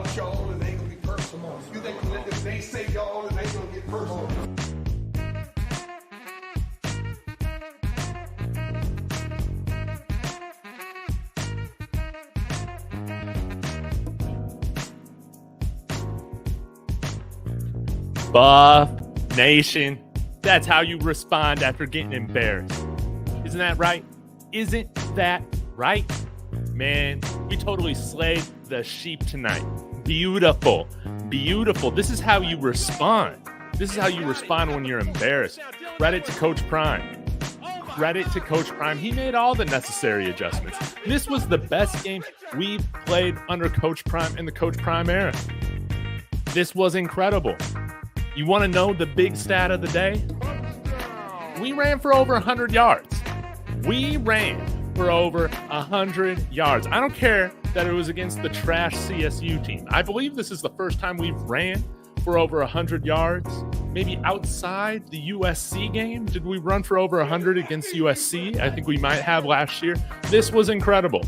without y'all, it ain't gonna be personal. You think if they say y'all, it ain't gonna get personal. Buff Nation, that's how you respond after getting embarrassed. Isn't that right? Isn't that right? Man, we totally slayed the sheep tonight. Beautiful. Beautiful. This is how you respond. This is how you respond when you're embarrassed. Credit to Coach Prime. Credit to Coach Prime. He made all the necessary adjustments. This was the best game we've played under Coach Prime in the Coach Prime era. This was incredible. You want to know the big stat of the day? We ran for over 100 yards. We ran for over 100 yards. I don't care that it was against the trash CSU team. I believe this is the first time we've ran for over 100 yards. Maybe outside the USC game, did we run for over 100 against USC? I think we might have last year. This was incredible.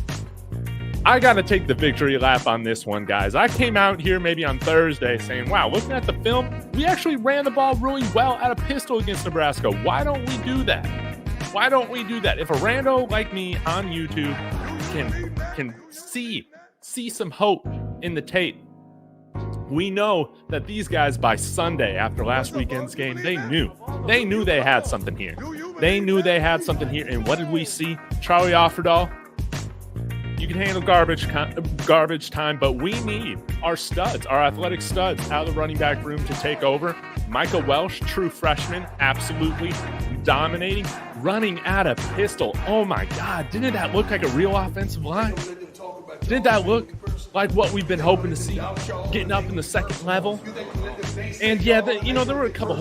I got to take the victory lap on this one, guys. I came out here maybe on Thursday saying, wow, looking at the film, we actually ran the ball really well at a pistol against Nebraska. Why don't we do that? Why don't we do that? If a rando like me on YouTube can see some hope in the tape, we know that these guys by Sunday after last weekend's game, they knew they had something here. They knew they had something here. And what did we see? Charlie Offerdahl, you can handle garbage time, but we need our studs, our athletic studs out of the running back room to take over. Micah Welch, true freshman, absolutely dominating, running at a pistol. Oh my God, didn't that look like a real offensive line? Didn't that look like what we've been hoping to see, getting up in the second level? And yeah, there were a couple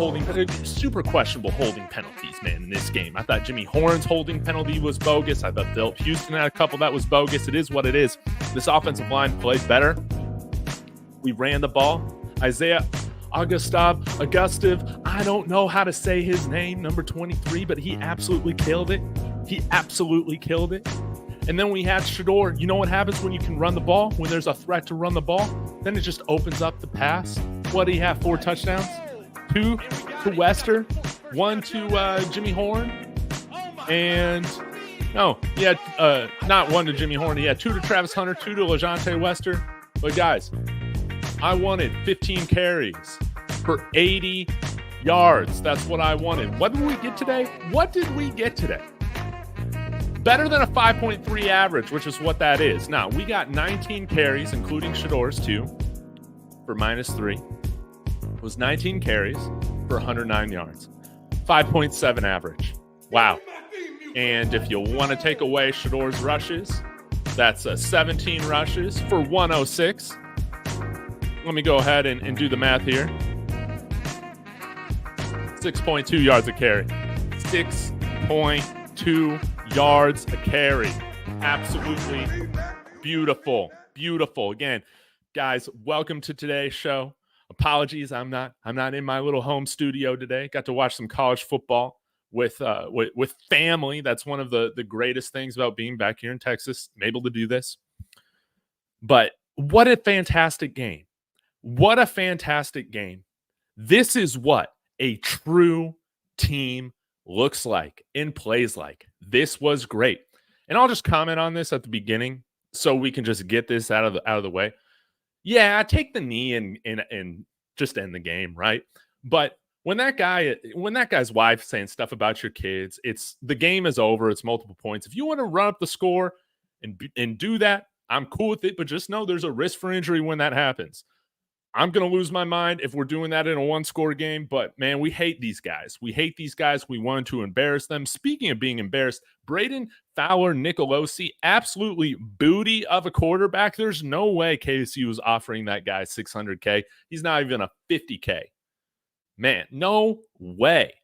super questionable holding penalties, man, in this game. I thought Jimmy Horn's holding penalty was bogus. I thought Philip Houston had a couple that was bogus. It is what it is. This offensive line played better. We ran the ball. Isaiah Augustave, I don't know how to say his name, number 23, but he absolutely killed it. He absolutely killed it. And then we had Shurmur. You know what happens when you can run the ball? When there's a threat to run the ball, then it just opens up the pass. What do you have? 4 touchdowns? 2 to Wester, 1 to Jimmy Horn, and not 1 to Jimmy Horn. He had 2 to Travis Hunter, 2 to LaJohntay Wester. But guys, I wanted 15 carries for 80 yards. That's what I wanted. What did we get today? Better than a 5.3 average, which is what that is. Now, we got 19 carries, including Shador's 2, for -3. It was 19 carries for 109 yards. 5.7 average. Wow. And if you want to take away Shador's rushes, that's 17 rushes for 106. Let me go ahead and do the math here. 6.2 yards a carry. 6.2 yards a carry. Absolutely beautiful. Beautiful. Again, guys, welcome to today's show. Apologies, I'm not in my little home studio today. Got to watch some college football with family. That's one of the greatest things about being back here in Texas. I'm able to do this. But what a fantastic game. What a fantastic game. This is what a true team looks like and plays like. This was great. And I'll just comment on this at the beginning so we can just get this out of the way. Yeah, take the knee and just end the game, right? But when that guy's wife saying stuff about your kids, it's the game is over. It's multiple points. If you want to run up the score and do that, I'm cool with it. But just know there's a risk for injury when that happens. I'm going to lose my mind if we're doing that in a one-score game, but, man, we hate these guys. We hate these guys. We wanted to embarrass them. Speaking of being embarrassed, Brayden Fowler-Nicolosi, absolutely booty of a quarterback. There's no way KSU is offering that guy $600K. He's not even a $50K. Man, no way.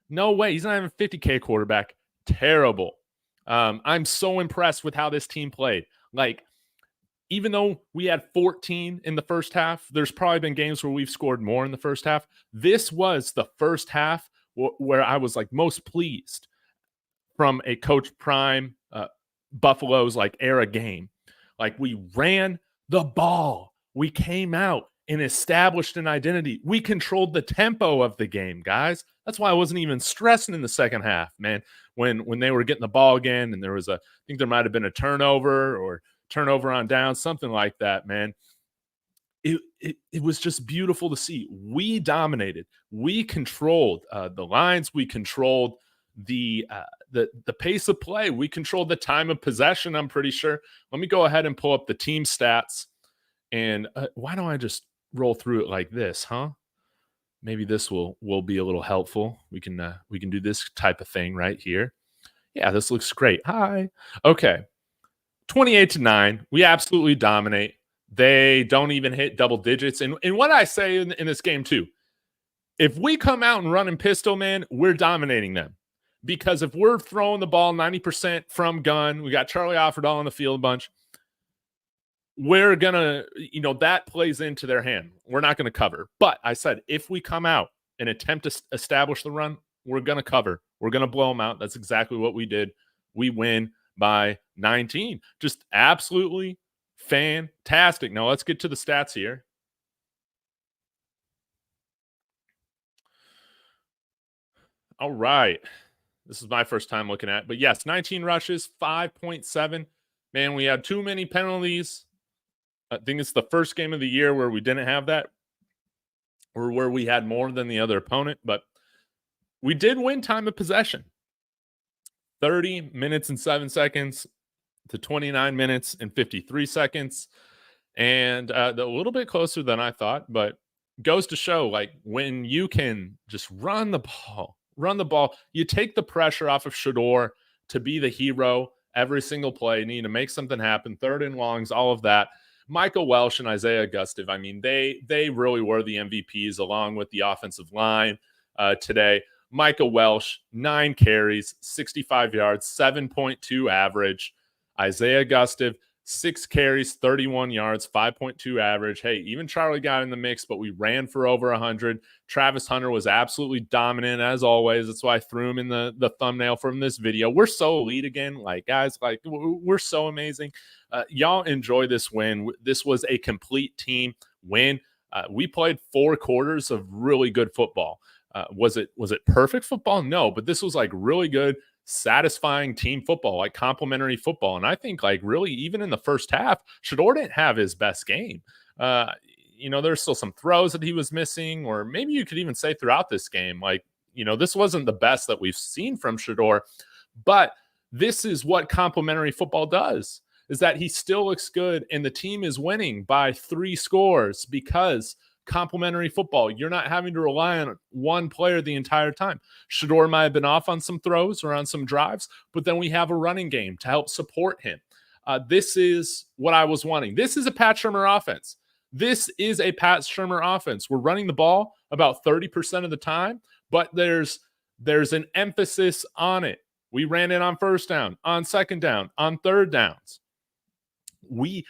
No way. He's not even a $50K quarterback. Terrible. I'm so impressed with how this team played. Like, even though we had 14 in the first half, there's probably been games where we've scored more in the first half. This was the first half where I was like most pleased from a Coach Prime Buffalo's like era game. Like we ran the ball. We came out and established an identity. We controlled the tempo of the game, guys. That's why I wasn't even stressing in the second half, man. When they were getting the ball again, and there was I think there might have been a turnover or turnover on down, something like that, man. It was just beautiful to see. We dominated. We controlled the lines. We controlled the pace of play. We controlled the time of possession, I'm pretty sure. Let me go ahead and pull up the team stats. And why don't I just roll through it like this, huh? Maybe this will be a little helpful. We can do this type of thing right here. Yeah, this looks great. Hi. Okay. 28-9. We absolutely dominate. They don't even hit double digits. And what I say in this game too, if we come out and run in pistol, man, we're dominating them. Because if we're throwing the ball 90% from gun, we got Charlie Offerdahl on the field a bunch, we're going to, that plays into their hand. We're not going to cover. But I said, if we come out and attempt to establish the run, we're going to cover. We're going to blow them out. That's exactly what we did. We win by 19. Just absolutely fantastic. Now let's get to the stats here. All right. This is my first time looking at it. But yes, 19 rushes, 5.7. Man, we had too many penalties. I think it's the first game of the year where we didn't have that, or where we had more than the other opponent. But we did win time of possession. 30 minutes and 7 seconds to 29 minutes and 53 seconds. And a little bit closer than I thought, but goes to show, like, when you can just run the ball, you take the pressure off of Shedeur to be the hero every single play, need to make something happen, third and longs, all of that. Micah Welch and Isaiah Augustave, I mean, they really were the MVPs along with the offensive line today. Micah Welch, 9 carries, 65 yards, 7.2 average. Isaiah Augustave, 6 carries, 31 yards, 5.2 average. Hey, even Charlie got in the mix, but we ran for over 100. Travis Hunter was absolutely dominant, as always. That's why I threw him in the thumbnail from this video. We're so elite again. Like, guys, like, we're so amazing. Y'all enjoy this win. This was a complete team win. We played 4 quarters of really good football. Was it perfect football? No, but this was like really good, satisfying team football, like complimentary football. And I think, like, really, even in the first half, Shedeur didn't have his best game. There's still some throws that he was missing, or maybe you could even say throughout this game, like, this wasn't the best that we've seen from Shedeur. But this is what complimentary football does, is that he still looks good and the team is winning by 3 scores because complimentary football, you're not having to rely on one player the entire time. Shedeur might have been off on some throws or on some drives, but then we have a running game to help support him. This is what I was wanting. This is a Pat Shurmur offense. This is a Pat Shurmur offense. We're running the ball about 30% of the time, but there's an emphasis on it. We ran it on first down, on second down, on third downs. We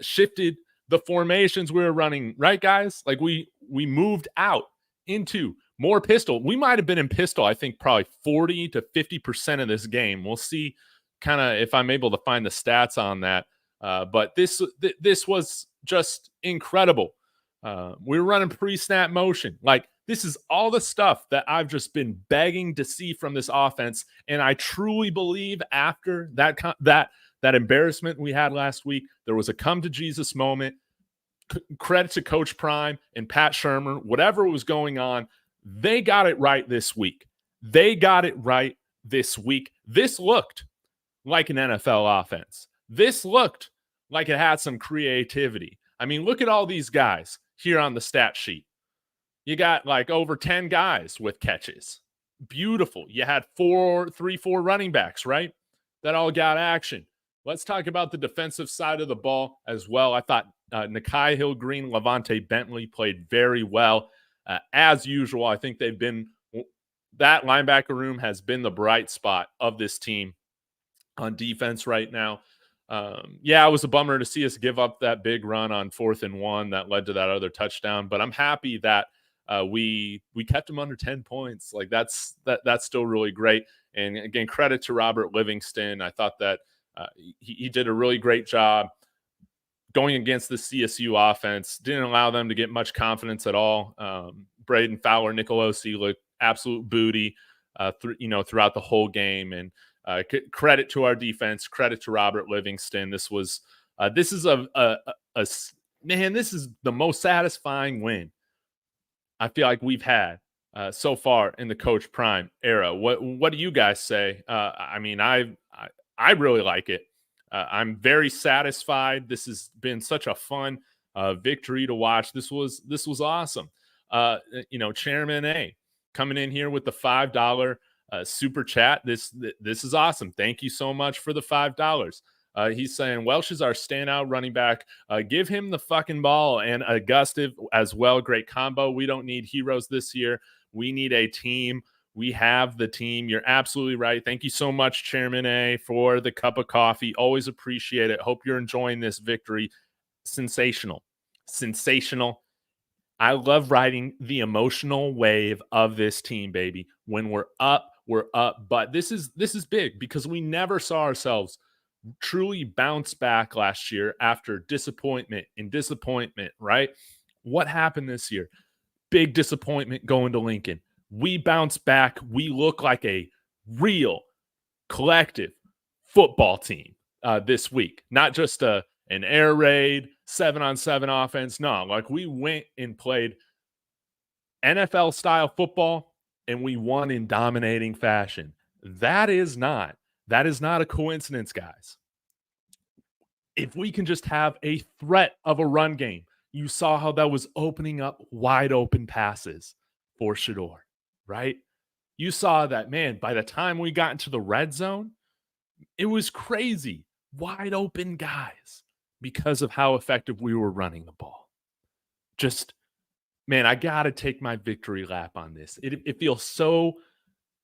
shifted the formations we were running, right, guys? Like, we moved out into more pistol. We might have been in pistol, I think, probably 40 to 50% of this game. We'll see kind of if I'm able to find the stats on that. But this was just incredible. We were running pre-snap motion. Like, this is all the stuff that I've just been begging to see from this offense. And I truly believe after that embarrassment we had last week, there was a come to Jesus moment. Credit to Coach Prime and Pat Shurmur, whatever was going on, they got it right this week. This looked like an NFL offense. This looked like it had some creativity. I mean, look at all these guys here on the stat sheet. You got like over 10 guys with catches. Beautiful. You had 4 running backs, right? That all got action. Let's talk about the defensive side of the ball as well. I thought Nakai Hill-Green, LaJohntay Bentley played very well. As usual, I think that linebacker room has been the bright spot of this team on defense right now. It was a bummer to see us give up that big run on 4th and 1 that led to that other touchdown, but I'm happy that we kept them under 10 points. Like, that's still really great. And again, credit to Robert Livingston. I thought that he did a really great job going against the CSU offense. Didn't allow them to get much confidence at all. Brayden Fowler-Nicolosi looked absolute booty throughout the whole game. And credit to our defense, credit to Robert Livingston. This is this is the most satisfying win I feel like we've had so far in the Coach Prime era. What do you guys say? I really like it. I'm very satisfied. This has been such a fun victory to watch. This was awesome. Chairman A coming in here with the $5 super chat. This is awesome. Thank you so much for the $5. He's saying Welch is our standout running back. Give him the fucking ball, and Augustave as well. Great combo. We don't need heroes this year. We need a team. We have the team. You're absolutely right. Thank you so much, Chairman A, for the cup of coffee. Always appreciate it. Hope you're enjoying this victory. Sensational. I love riding the emotional wave of this team, baby. When we're up, we're up. But this is big because we never saw ourselves truly bounce back last year after disappointment, right? What happened this year? Big disappointment going to Lincoln. We bounce back. We look like a real collective football team this week, not just an air raid, 7-on-7 offense. No, like we went and played NFL style football and we won in dominating fashion. That is not a coincidence, guys. If we can just have a threat of a run game, you saw how that was opening up wide open passes for Shurmur, right? You saw that, man, by the time we got into the red zone, it was crazy. Wide open guys because of how effective we were running the ball. Just, man, I got to take my victory lap on this. It feels so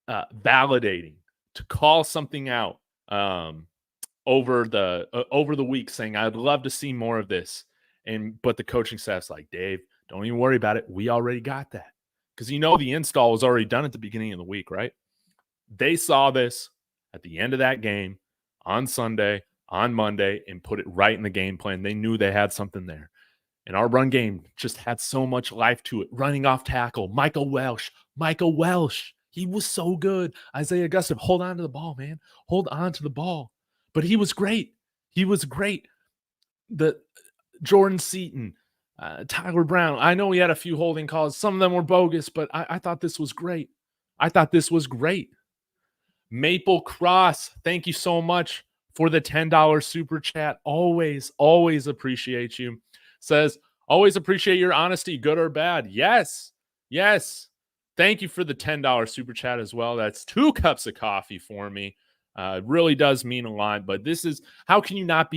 validating to call something out over the week, saying I'd love to see more of this. But the coaching staff's like, Dave, don't even worry about it. We already got that. Because the install was already done at the beginning of the week, right? They saw this at the end of that game on Sunday, on Monday, and put it right in the game plan. They knew they had something there. And our run game just had so much life to it. Running off tackle, Micah Welch. He was so good. Isaiah Augustave, hold on to the ball, man. Hold on to the ball. But he was great. The Jordan Seaton, Tyler Brown. I know he had a few holding calls. Some of them were bogus, but I thought this was great. Maple Cross, thank you so much for the $10 super chat. Always appreciate you. Says, always appreciate your honesty, good or bad. Yes. Thank you for the $10 super chat as well. That's 2 cups of coffee for me. It really does mean a lot. But this is, how can you not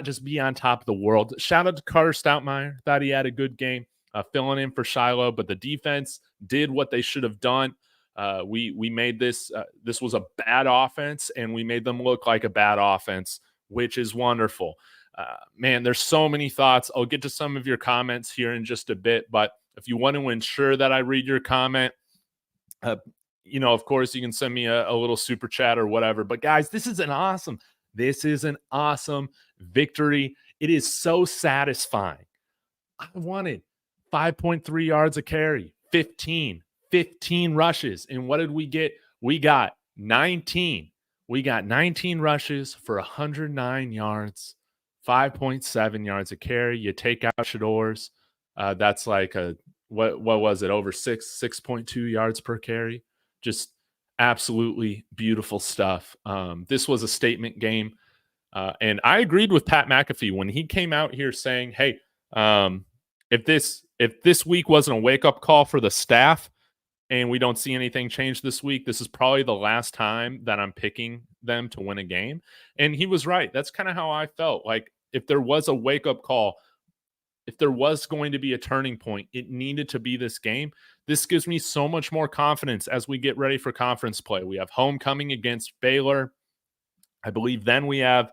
just be on top of the world? Shout out to Carter Stoutmeyer. Thought he had a good game filling in for Shiloh, but the defense did what they should have done. We made this was a bad offense, and we made them look like a bad offense, which is wonderful. Man, there's so many thoughts. I'll get to some of your comments here in just a bit, but if you want to ensure that I read your comment, of course, you can send me a little super chat or whatever. But guys, this is an awesome victory. It is so satisfying. I wanted 5.3 yards a carry, 15 rushes. And what did we get? We got 19. We got 19 rushes for 109 yards, 5.7 yards a carry. You take out Shurmur's, that's like what was it? Over 6.2 yards per carry. Just absolutely beautiful stuff. This was a statement game. And I agreed with Pat McAfee when he came out here saying, hey, if this week wasn't a wake-up call for the staff and we don't see anything change this week, this is probably the last time that I'm picking them to win a game. And he was right. That's kind of how I felt. Like, if there was a wake-up call, if there was going to be a turning point, it needed to be this game. This gives me so much more confidence as we get ready for conference play. We have homecoming against Baylor. I believe then we have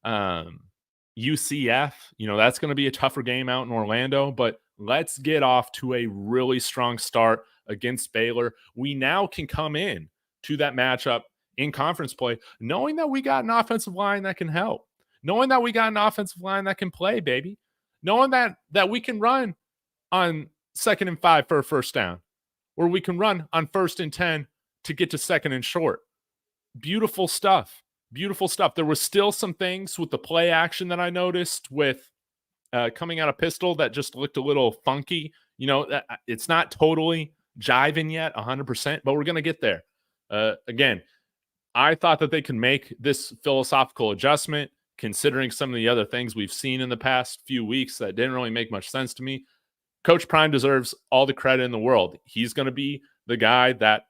UCF. That's going to be a tougher game out in Orlando, but let's get off to a really strong start against Baylor. We now can come in to that matchup in conference play knowing that we got an offensive line that can help, knowing that we got an offensive line that can play, baby, knowing that we can run on 2nd and 5 for a first down, or we can run on 1st and 10 to get to 2nd and short. Beautiful stuff. Beautiful stuff. There was still some things with the play action that I noticed with coming out of pistol that just looked a little funky. It's not totally jiving yet 100%, but we're going to get there. Again, I thought that they could make this philosophical adjustment considering some of the other things we've seen in the past few weeks that didn't really make much sense to me. Coach Prime deserves all the credit in the world. He's going to be the guy that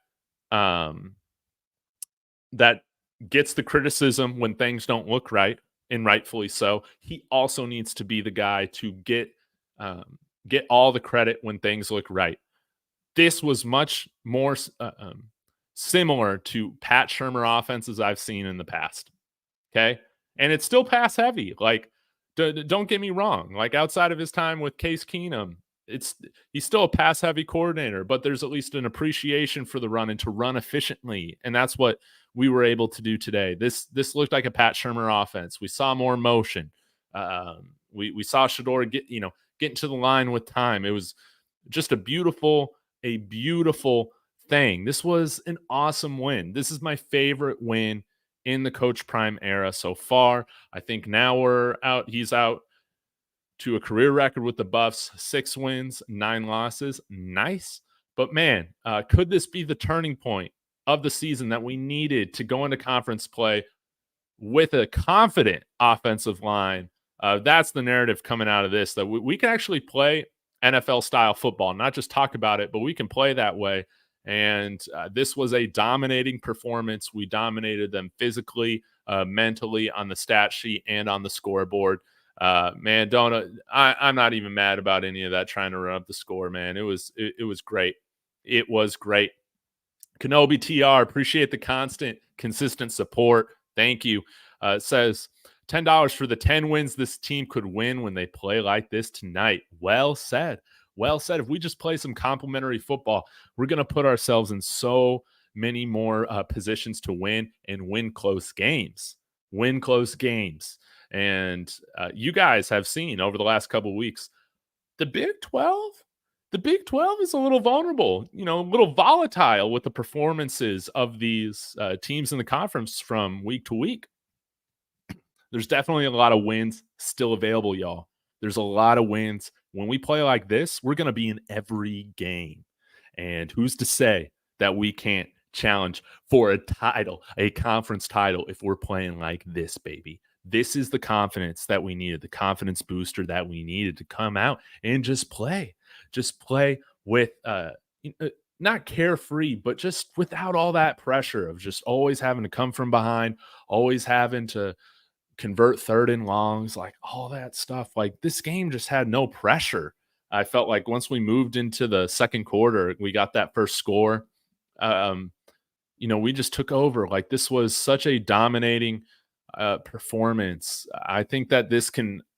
gets the criticism when things don't look right, and rightfully so. He also needs to be the guy to get all the credit when things look right. This was much more similar to Pat Shurmur offenses I've seen in the past. Okay. And it's still pass heavy. Like, don't get me wrong. Like, outside of his time with Case Keenum, he's still a pass heavy coordinator, but there's at least an appreciation for the run and to run efficiently. And that's what we were able to do today. This looked like a Pat Shurmur offense. We saw more motion. We saw Shedeur get into the line with time. It was just a beautiful thing. This was an awesome win. This is my favorite win in the Coach Prime era so far. I think now he's out to a career record with the Buffs, 6 wins, 9 losses. Nice. But man, could this be the turning point of the season that we needed to go into conference play with a confident offensive line? That's the narrative coming out of this, that we can actually play NFL-style football, not just talk about it, but we can play that way. And this was a dominating performance. We dominated them physically, mentally, on the stat sheet and on the scoreboard. Man, I'm not even mad about any of that trying to run up the score, man. It was great. It was great. Kenobi TR, appreciate the consistent support. Thank you. Says $10 for the 10 wins this team could win when they play like this tonight. Well said. Well said. If we just play some complimentary football, we're going to put ourselves in so many more positions to win and win close games. Win close games. And you guys have seen over the last couple of weeks, the Big 12 is a little vulnerable, a little volatile with the performances of these teams in the conference from week to week. There's definitely a lot of wins still available, y'all. There's a lot of wins. When we play like this, we're going to be in every game. And who's to say that we can't challenge for a title, a conference title, if we're playing like this, baby? This is the confidence that we needed, the confidence booster that we needed to come out and just play. Just play with, not carefree, but just without all that pressure of just always having to come from behind, always having to convert 3rd and longs, like all that stuff. Like, this game just had no pressure. I felt like once we moved into the second quarter, we got that first score. We just took over. Like, this was such a dominating performance. I think that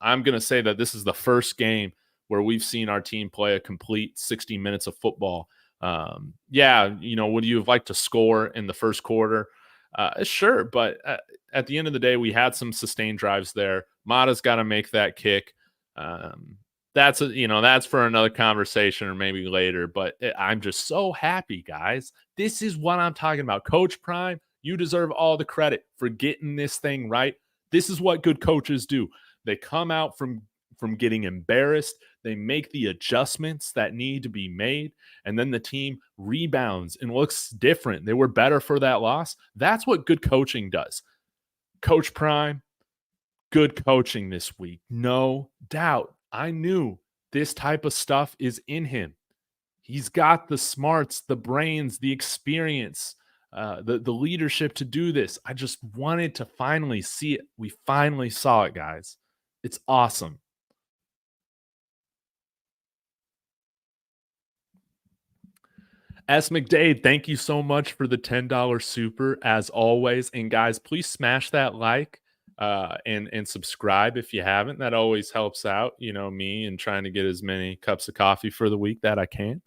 I'm going to say that this is the first game where we've seen our team play a complete 60 minutes of football. Would you have liked to score in the first quarter? Sure, but at the end of the day, we had some sustained drives there. Mata's got to make that kick. That's for another conversation or maybe later. But I'm just so happy, guys. This is what I'm talking about. Coach Prime, you deserve all the credit for getting this thing right. This is what good coaches do. They come out from getting embarrassed. They make the adjustments that need to be made, and then the team rebounds and looks different. They were better for that loss. That's what good coaching does. Coach Prime, good coaching this week. No doubt. I knew this type of stuff is in him. He's got the smarts, the brains, the experience, the leadership to do this. I just wanted to finally see it. We finally saw it, guys. It's awesome. S. McDade, thank you so much for the $10 super, as always. And guys, please smash that like and subscribe if you haven't. That always helps out, me and trying to get as many cups of coffee for the week that I can.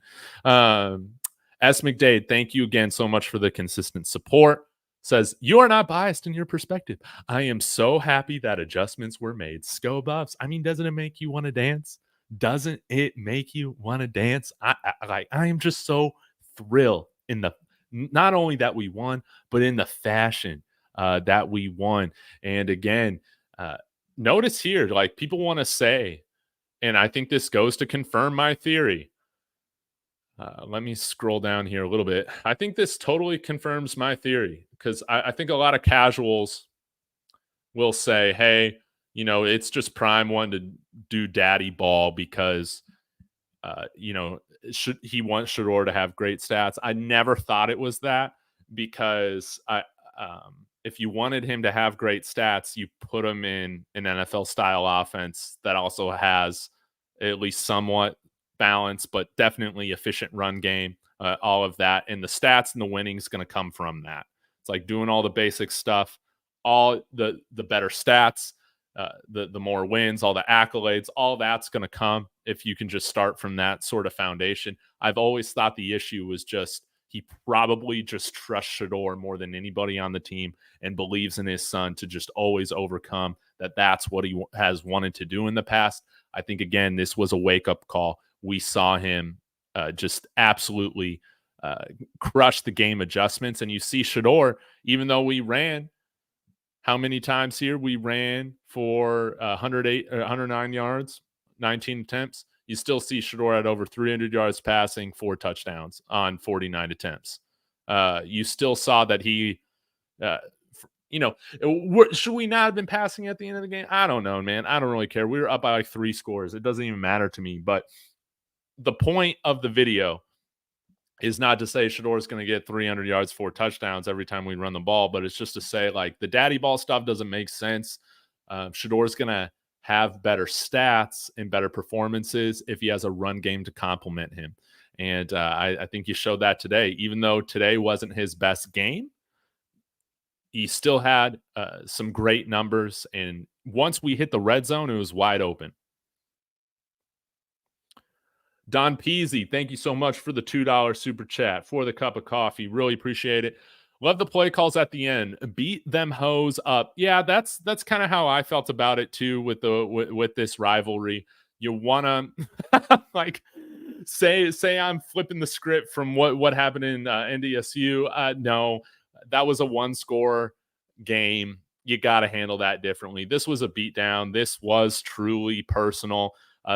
S. McDade, thank you again so much for the consistent support. says, "You are not biased in your perspective. I am so happy that adjustments were made." Sco Buffs. I mean, doesn't it make you want to dance? Doesn't it make you want to dance? I am just so thrilled in the not only that we won, but in the fashion that we won. And again, uh, notice here, like people want to say, and I think this goes to confirm my theory. Let me scroll down here a little bit. I think this totally confirms my theory because I think a lot of casuals will say, hey, it's just Prime wanting to do daddy ball because, he wants Shador to have great stats. I never thought it was that because if you wanted him to have great stats, you put him in an NFL style offense that also has at least somewhat balance, but definitely efficient run game, all of that. And the stats and the winning is going to come from that. It's like doing all the basic stuff, all the better stats, the more wins, all the accolades, all that's going to come if you can just start from that sort of foundation. I've always thought the issue was just he probably just trusts Shador more than anybody on the team and believes in his son to just always overcome that. That's what he has wanted to do in the past. I think, again, this was a wake-up call. We saw him just absolutely crush the game adjustments. And you see Shador, even though we ran, how many times here we ran for 109 yards, 19 attempts. You still see Shador at over 300 yards passing, 4 touchdowns on 49 attempts. You still saw that he, should we not have been passing at the end of the game? I don't know, man. I don't really care. We were up by like 3 scores. It doesn't even matter to me. But the point of the video is not to say Shador is going to get 300 yards, 4 touchdowns every time we run the ball, but it's just to say, like, the daddy ball stuff doesn't make sense. Shador is going to have better stats and better performances if he has a run game to complement him. And I think you showed that today. Even though today wasn't his best game, he still had some great numbers. And once we hit the red zone, it was wide open. Don Peasy, thank you so much for the $2 super chat, for the cup of coffee. Really appreciate it. Love the play calls at the end. Beat them hoes up. Yeah, that's kind of how I felt about it too with this rivalry. You wanna like say I'm flipping the script from what happened in NDSU. No, that was a 1-score game. You got to handle that differently. This was a beatdown. This was truly personal.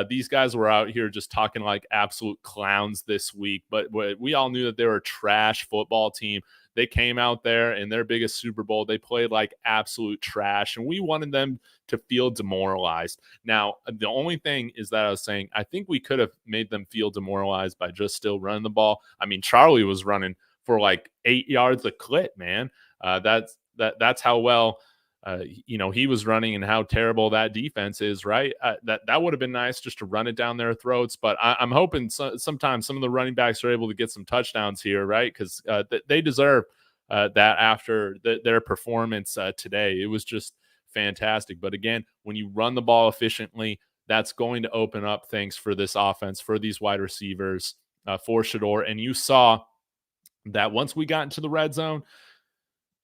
These guys were out here just talking like absolute clowns this week, but we all knew that they were a trash football team. They came out there in their biggest Super Bowl. They played like absolute trash, and we wanted them to feel demoralized. Now, the only thing is that I was saying, I think we could have made them feel demoralized by just still running the ball. I mean, Charlie was running for like 8 yards a clip, man. That's how well he was running and how terrible that defense is, right? That would have been nice just to run it down their throats. But I'm hoping sometimes some of the running backs are able to get some touchdowns here, right? Because they deserve that after their performance today. It was just fantastic. But again, when you run the ball efficiently, that's going to open up things for this offense, for these wide receivers, for Shador. And you saw that once we got into the red zone,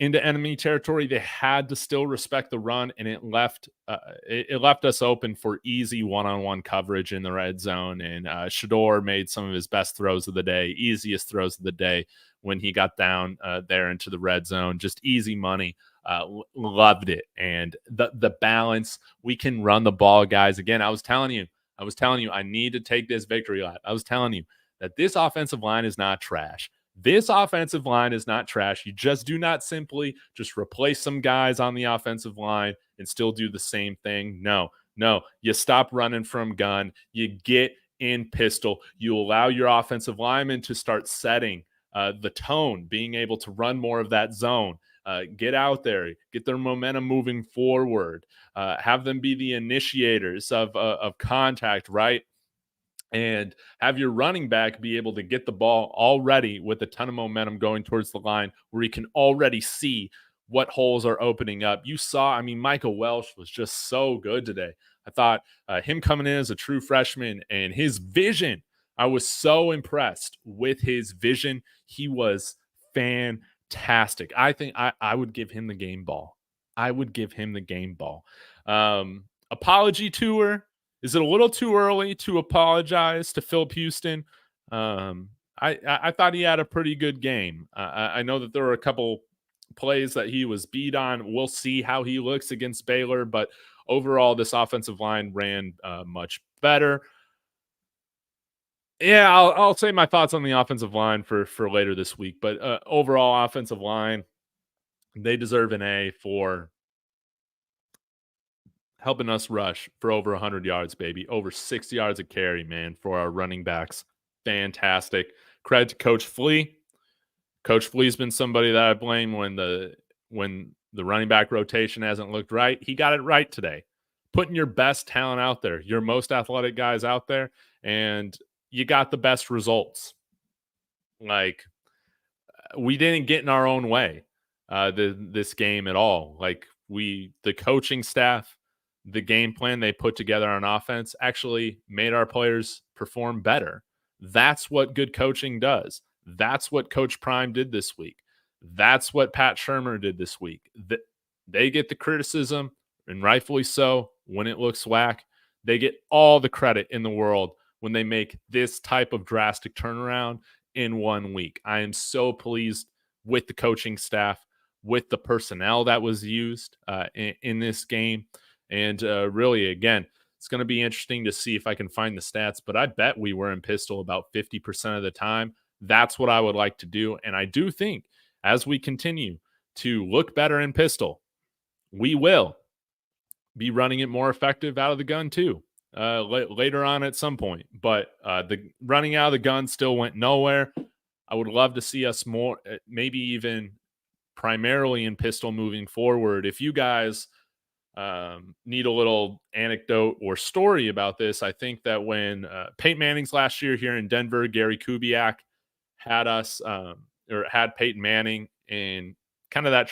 into enemy territory, they had to still respect the run, and it left us open for easy one-on-one coverage in the red zone. And Shador made some of his best throws of the day, easiest throws of the day when he got down there into the red zone. Just easy money. Loved it. And the balance, we can run the ball, guys. Again, I was telling you, I need to take this victory lap. I was telling you that this offensive line is not trash. This offensive line is not trash. You just do not simply just replace some guys on the offensive line and still do the same thing. No. You stop running from gun. You get in pistol. You allow your offensive linemen to start setting the tone, being able to run more of that zone. Get out there, get their momentum moving forward. Have them be the initiators of contact, right? And have your running back be able to get the ball already with a ton of momentum going towards the line where you can already see what holes are opening up. You saw, Micah Welch was just so good today. I thought him coming in as a true freshman and his vision, I was so impressed with his vision. He was fantastic. fantastic. I think I would give him the game ball. I would give him the game ball. Apology tour. Is it a little too early to apologize to Philip Houston? I thought he had a pretty good game. I know that there were a couple plays that he was beat on. We'll see how he looks against Baylor, but overall, this offensive line ran much better. Yeah, I'll say my thoughts on the offensive line for later this week. But overall, offensive line, they deserve an A for helping us rush for over 100 yards, baby. Over 60 yards a carry, man, for our running backs. Fantastic. Credit to Coach Flea. Coach Flea's been somebody that I blame when the running back rotation hasn't looked right. He got it right today. Putting your best talent out there, your most athletic guys out there, and you got the best results. Like, we didn't get in our own way this game at all. Like, the coaching staff, the game plan they put together on offense actually made our players perform better. That's what good coaching does. That's what Coach Prime did this week. That's what Pat Shurmur did this week. They get the criticism, and rightfully so, when it looks whack. They get all the credit in the world when they make this type of drastic turnaround in 1 week. I am so pleased with the coaching staff, with the personnel that was used in this game. And really, again, it's going to be interesting to see if I can find the stats, but I bet we were in pistol about 50% of the time. That's what I would like to do. And I do think as we continue to look better in pistol, we will be running it more effective out of the gun too later on at some point. But the running out of the gun still went nowhere. I would love to see us more, maybe even primarily in pistol moving forward. If you guys need a little anecdote or story about this, I think that when Peyton Manning's last year here in Denver, Gary Kubiak had us or had Peyton Manning in kind of that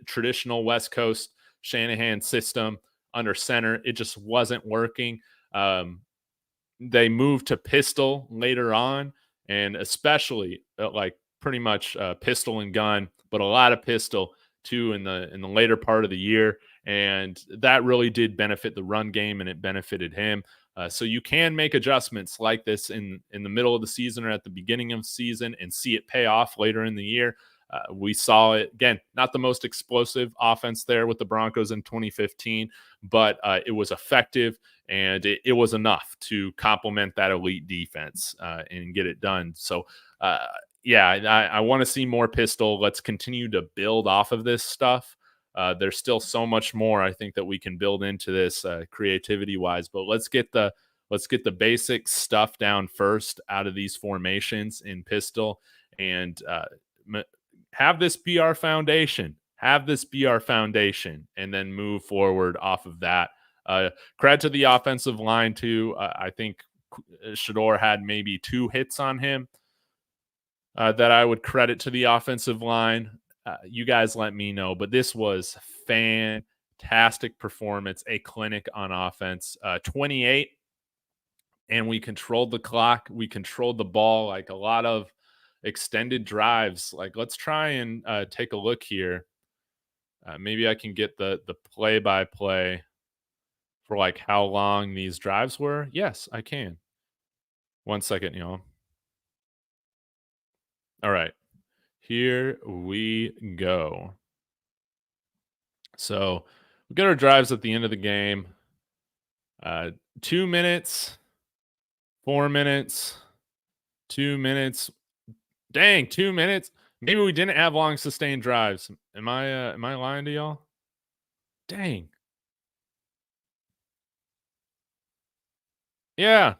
traditional West Coast Shanahan system under center. It just wasn't working. They moved to pistol later on, and especially like pretty much pistol and gun, but a lot of pistol too in the later part of the year. And that really did benefit the run game, and it benefited him. So you can make adjustments like this in the middle of the season or at the beginning of the season and see it pay off later in the year. We saw it, again, not the most explosive offense there with the Broncos in 2015, but it was effective, and it was enough to complement that elite defense and get it done. So, I want to see more pistol. Let's continue to build off of this stuff. There's still so much more I think that we can build into this creativity wise, but let's get the basic stuff down first out of these formations in pistol, and have this be our foundation. Have this be our foundation, and then move forward off of that. Credit to the offensive line too. I think Shedeur had maybe 2 hits on him that I would credit to the offensive line. You guys let me know, but this was fantastic performance, a clinic on offense. 28, and we controlled the clock. We controlled the ball, like a lot of extended drives. Like, let's try and take a look here. Maybe I can get the play-by-play for like how long these drives were. Yes, I can. 1 second, y'all. All right. Here we go. So we got our drives at the end of the game. 2 minutes, 4 minutes, 2 minutes. Dang, 2 minutes. Maybe we didn't have long sustained drives. Am I lying to y'all? Dang. Yeah.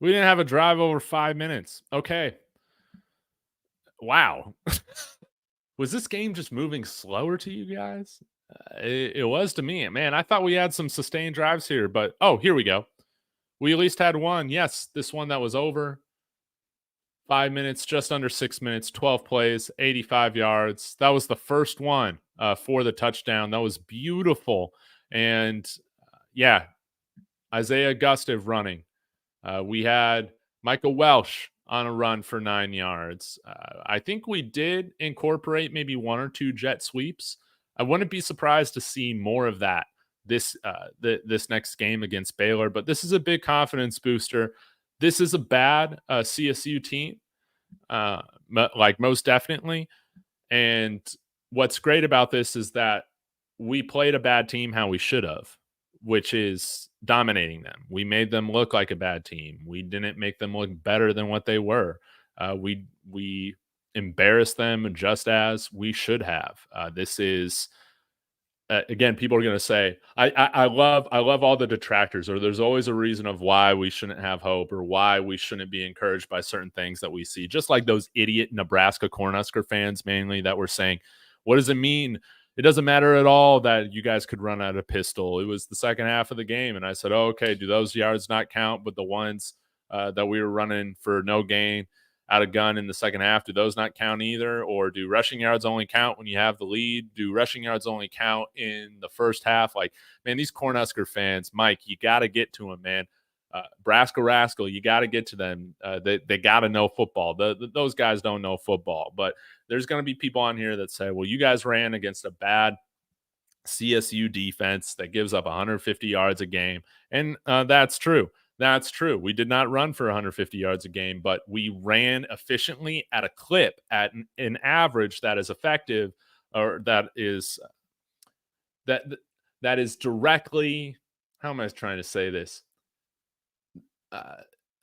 We didn't have a drive over 5 minutes. Okay. Wow. Was this game just moving slower to you guys? It was to me. Man, I thought we had some sustained drives here, but here we go. We at least had one. Yes, this one that was over 5 minutes, just under 6 minutes, 12 plays, 85 yards. That was the first one for the touchdown. That was beautiful. And Isaiah Augustave running. We had Micah Welch on a run for 9 yards. I think we did incorporate maybe 1 or 2 jet sweeps. I wouldn't be surprised to see more of that this this next game against Baylor, but this is a big confidence booster. This is a bad CSU team, like most definitely. And what's great about this is that we played a bad team how we should have, which is dominating them. We made them look like a bad team. We didn't make them look better than what they were. We embarrassed them just as we should have. This is again, people are going to say, I love all the detractors, or there's always a reason of why we shouldn't have hope or why we shouldn't be encouraged by certain things that we see. Just like those idiot Nebraska Cornhusker fans, mainly, that were saying, what does it mean? It doesn't matter at all that you guys could run out a pistol. It was the second half of the game. And I said, oh, okay, do those yards not count? But the ones that we were running for no gain out of gun in the second half, do those not count either? Or do rushing yards only count when you have the lead? Do rushing yards only count in the first half? Like, man, these Cornhusker fans, Mike, you got to get to them, man. Brascal Rascal, you got to get to them. They got to know football. Those guys don't know football. But there's going to be people on here that say, well, you guys ran against a bad CSU defense that gives up 150 yards a game. And that's true. That's true. We did not run for 150 yards a game, but we ran efficiently at a clip, at an average that is effective, or that is directly. How am I trying to say this?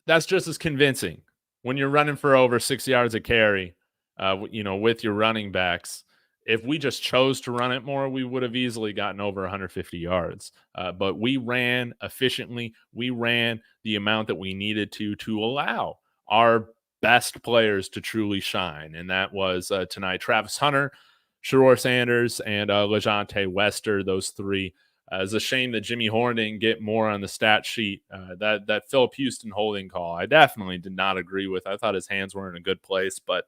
That's just as convincing when you're running for over 6 yards a carry. With your running backs. If we just chose to run it more, we would have easily gotten over 150 yards. But we ran efficiently. We ran the amount that we needed to allow our best players to truly shine. And that was tonight. Travis Hunter, Shurmur Sanders, and LaJohntay Wester, those three. It's a shame that Jimmy Horn didn't get more on the stat sheet. That Philip Houston holding call, I definitely did not agree with. I thought his hands were in a good place, but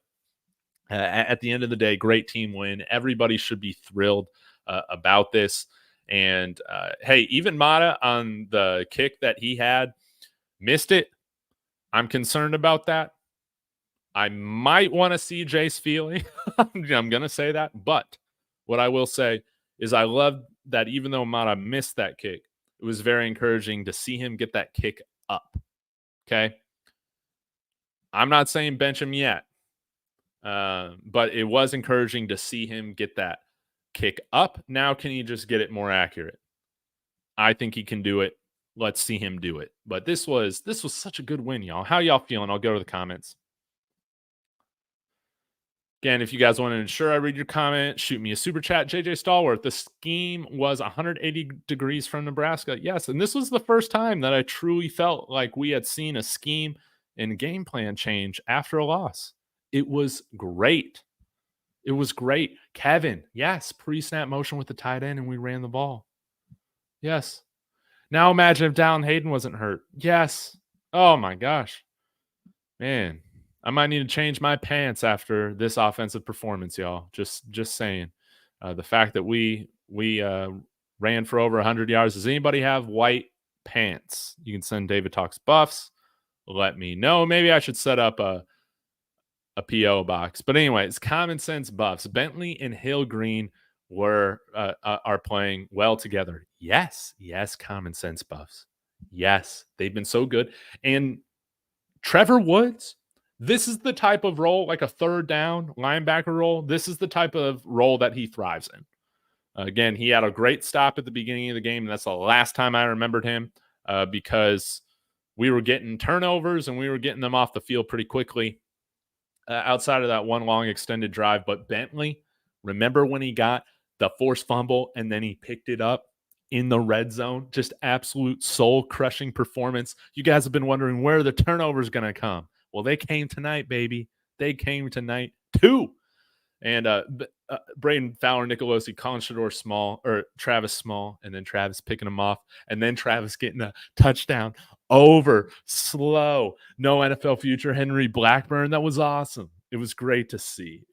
at the end of the day, great team win. Everybody should be thrilled about this. And hey, even Mata on the kick that he had missed it. I'm concerned about that. I might want to see Jace Feely. I'm going to say that. But what I will say is I love that even though Mata missed that kick, it was very encouraging to see him get that kick up. Okay. I'm not saying bench him yet. But it was encouraging to see him get that kick up. Now, can he just get it more accurate? I think he can do it. Let's see him do it. But this was such a good win, y'all. How y'all feeling? I'll go to the comments. Again, if you guys want to ensure I read your comment, shoot me a super chat. JJ Stallworth, the scheme was 180 degrees from Nebraska. Yes, and this was the first time that I truly felt like we had seen a scheme and game plan change after a loss. It was great. It was great. Kevin, yes, pre-snap motion with the tight end, and we ran the ball. Yes. Now imagine if Dallin Hayden wasn't hurt. Yes. Oh, my gosh. Man, I might need to change my pants after this offensive performance, y'all. Just saying. The fact that we ran for over 100 yards. Does anybody have white pants? You can send David Talks Buffs. Let me know. Maybe I should set up a PO box. But anyway, it's common sense buffs. Bentley and Hill Green are playing well together. Yes, common sense buffs. Yes, they've been so good. And Trevor Woods, this is the type of role, like a third down linebacker role. This is the type of role that he thrives in. Again, he had a great stop at the beginning of the game, and that's the last time I remembered him because we were getting turnovers and we were getting them off the field pretty quickly. Outside of that one long extended drive. But Bentley, remember when he got the forced fumble and then he picked it up in the red zone? Just absolute soul-crushing performance. You guys have been wondering where the turnovers going to come. Well, they came tonight, baby. They came tonight, too. And Brayden Fowler-Nicolosi, Travis Small, and then Travis picking him off, and then Travis getting a touchdown over slow. No NFL future, Henry Blackburn. That was awesome. It was great to see.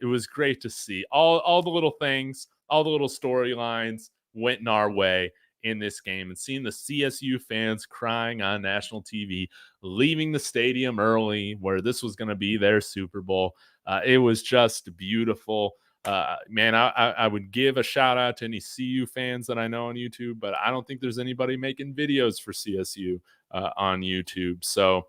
All the little things, all the little storylines went in our way, in this game, and seeing the CSU fans crying on national TV, leaving the stadium early where this was going to be their Super Bowl. It was just beautiful. Man, I would give a shout out to any CU fans that I know on YouTube, but I don't think there's anybody making videos for CSU on YouTube. So,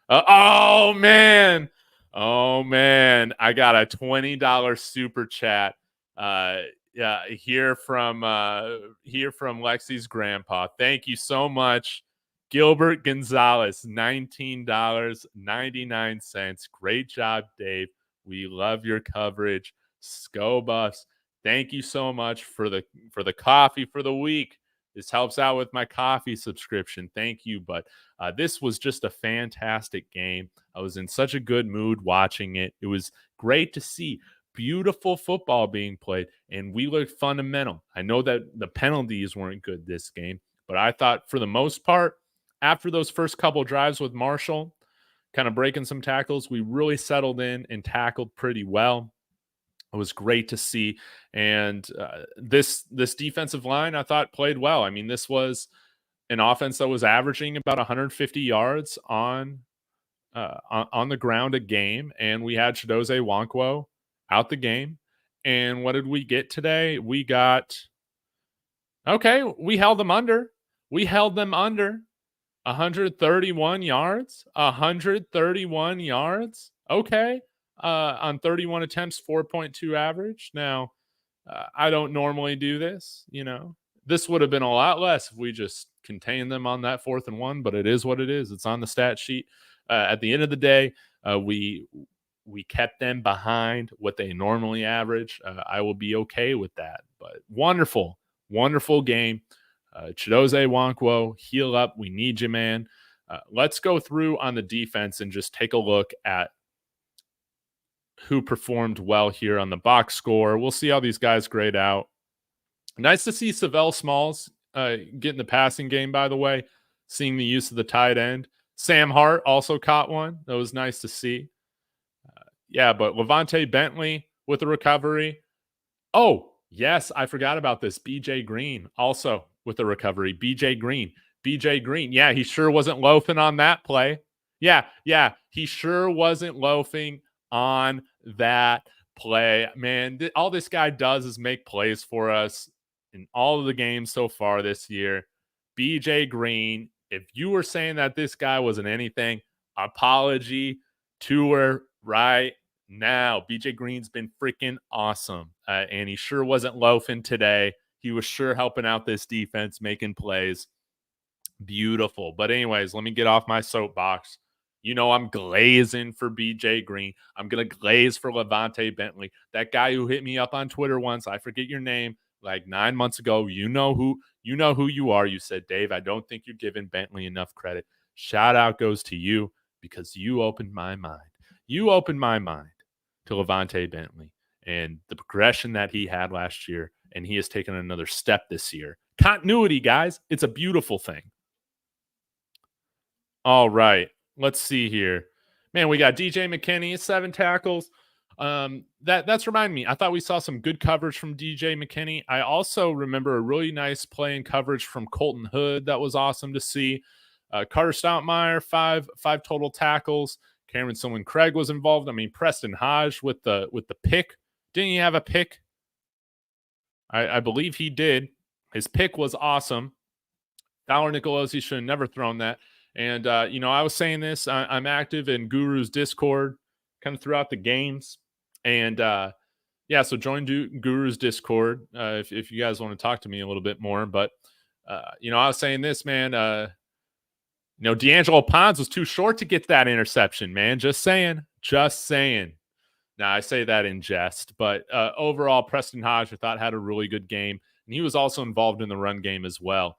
oh man, I got a $20 super chat. Here from Lexi's grandpa. Thank you so much, Gilbert Gonzalez. $19.99. Great job, Dave. We love your coverage. Go Buffs. Thank you so much for the coffee for the week. This helps out with my coffee subscription. Thank you. But this was just a fantastic game. I was in such a good mood watching it. It was great to see beautiful football being played, and we looked fundamental. I know that the penalties weren't good this game, but I thought for the most part, after those first couple drives with Marshall, kind of breaking some tackles, we really settled in and tackled pretty well. It was great to see. And this defensive line, I thought, played well. I mean, this was an offense that was averaging about 150 yards on the ground a game, and we had Chidozie Nwankwo out the game. And what did we get today? We held them under. We held them under 131 yards. 131 yards. Okay. On 31 attempts, 4.2 average. Now, I don't normally do this. This would have been a lot less if we just contained them on that 4th and 1, but it is what it is. It's on the stat sheet. At the end of the day, we kept them behind what they normally average. I will be okay with that. But wonderful, wonderful game. Chidozie Nwankwo, heal up. We need you, man. Let's go through on the defense and just take a look at who performed well here on the box score. We'll see how these guys grade out. Nice to see Savell Smalls get in the passing game, by the way, seeing the use of the tight end. Sam Hart also caught one. That was nice to see. But LaJohntay Bentley with a recovery. Oh, yes, I forgot about this. BJ Green also with a recovery. BJ Green. Yeah, he sure wasn't loafing on that play. Yeah, he sure wasn't loafing on that play. Man, all this guy does is make plays for us in all of the games so far this year. BJ Green, if you were saying that this guy wasn't anything, apology to her right now. BJ Green's been freaking awesome, and he sure wasn't loafing today. He was sure helping out this defense, making plays. Beautiful. But anyways, let me get off my soapbox. I'm glazing for BJ Green. I'm going to glaze for LaJohntay Bentley. That guy who hit me up on Twitter once, I forget your name, like 9 months ago. You know who you are. You said, Dave, I don't think you're giving Bentley enough credit. Shout out goes to you because you opened my mind. You opened my mind to LaJohntay Bentley and the progression that he had last year, and he has taken another step this year. Continuity, guys. It's a beautiful thing. All right. Let's see here. Man, we got DJ McKinney, 7 tackles. That's reminding me. I thought we saw some good coverage from DJ McKinney. I also remember a really nice play and coverage from Colton Hood. That was awesome to see. Carter Stoutmeyer, five total tackles. Cameron Silman-Craig was involved. I mean, Preston Hodge with the pick. Didn't he have a pick? I believe he did. His pick was awesome. Fowler-Nicolosi should have never thrown that. And, I was saying this. I'm active in Guru's Discord kind of throughout the games. And, so join Guru's Discord if you guys want to talk to me a little bit more. But, I was saying this, man. D'Angelo Pons was too short to get that interception, man. Just saying. Now, I say that in jest. But overall, Preston Hodge, I thought, had a really good game. And he was also involved in the run game as well,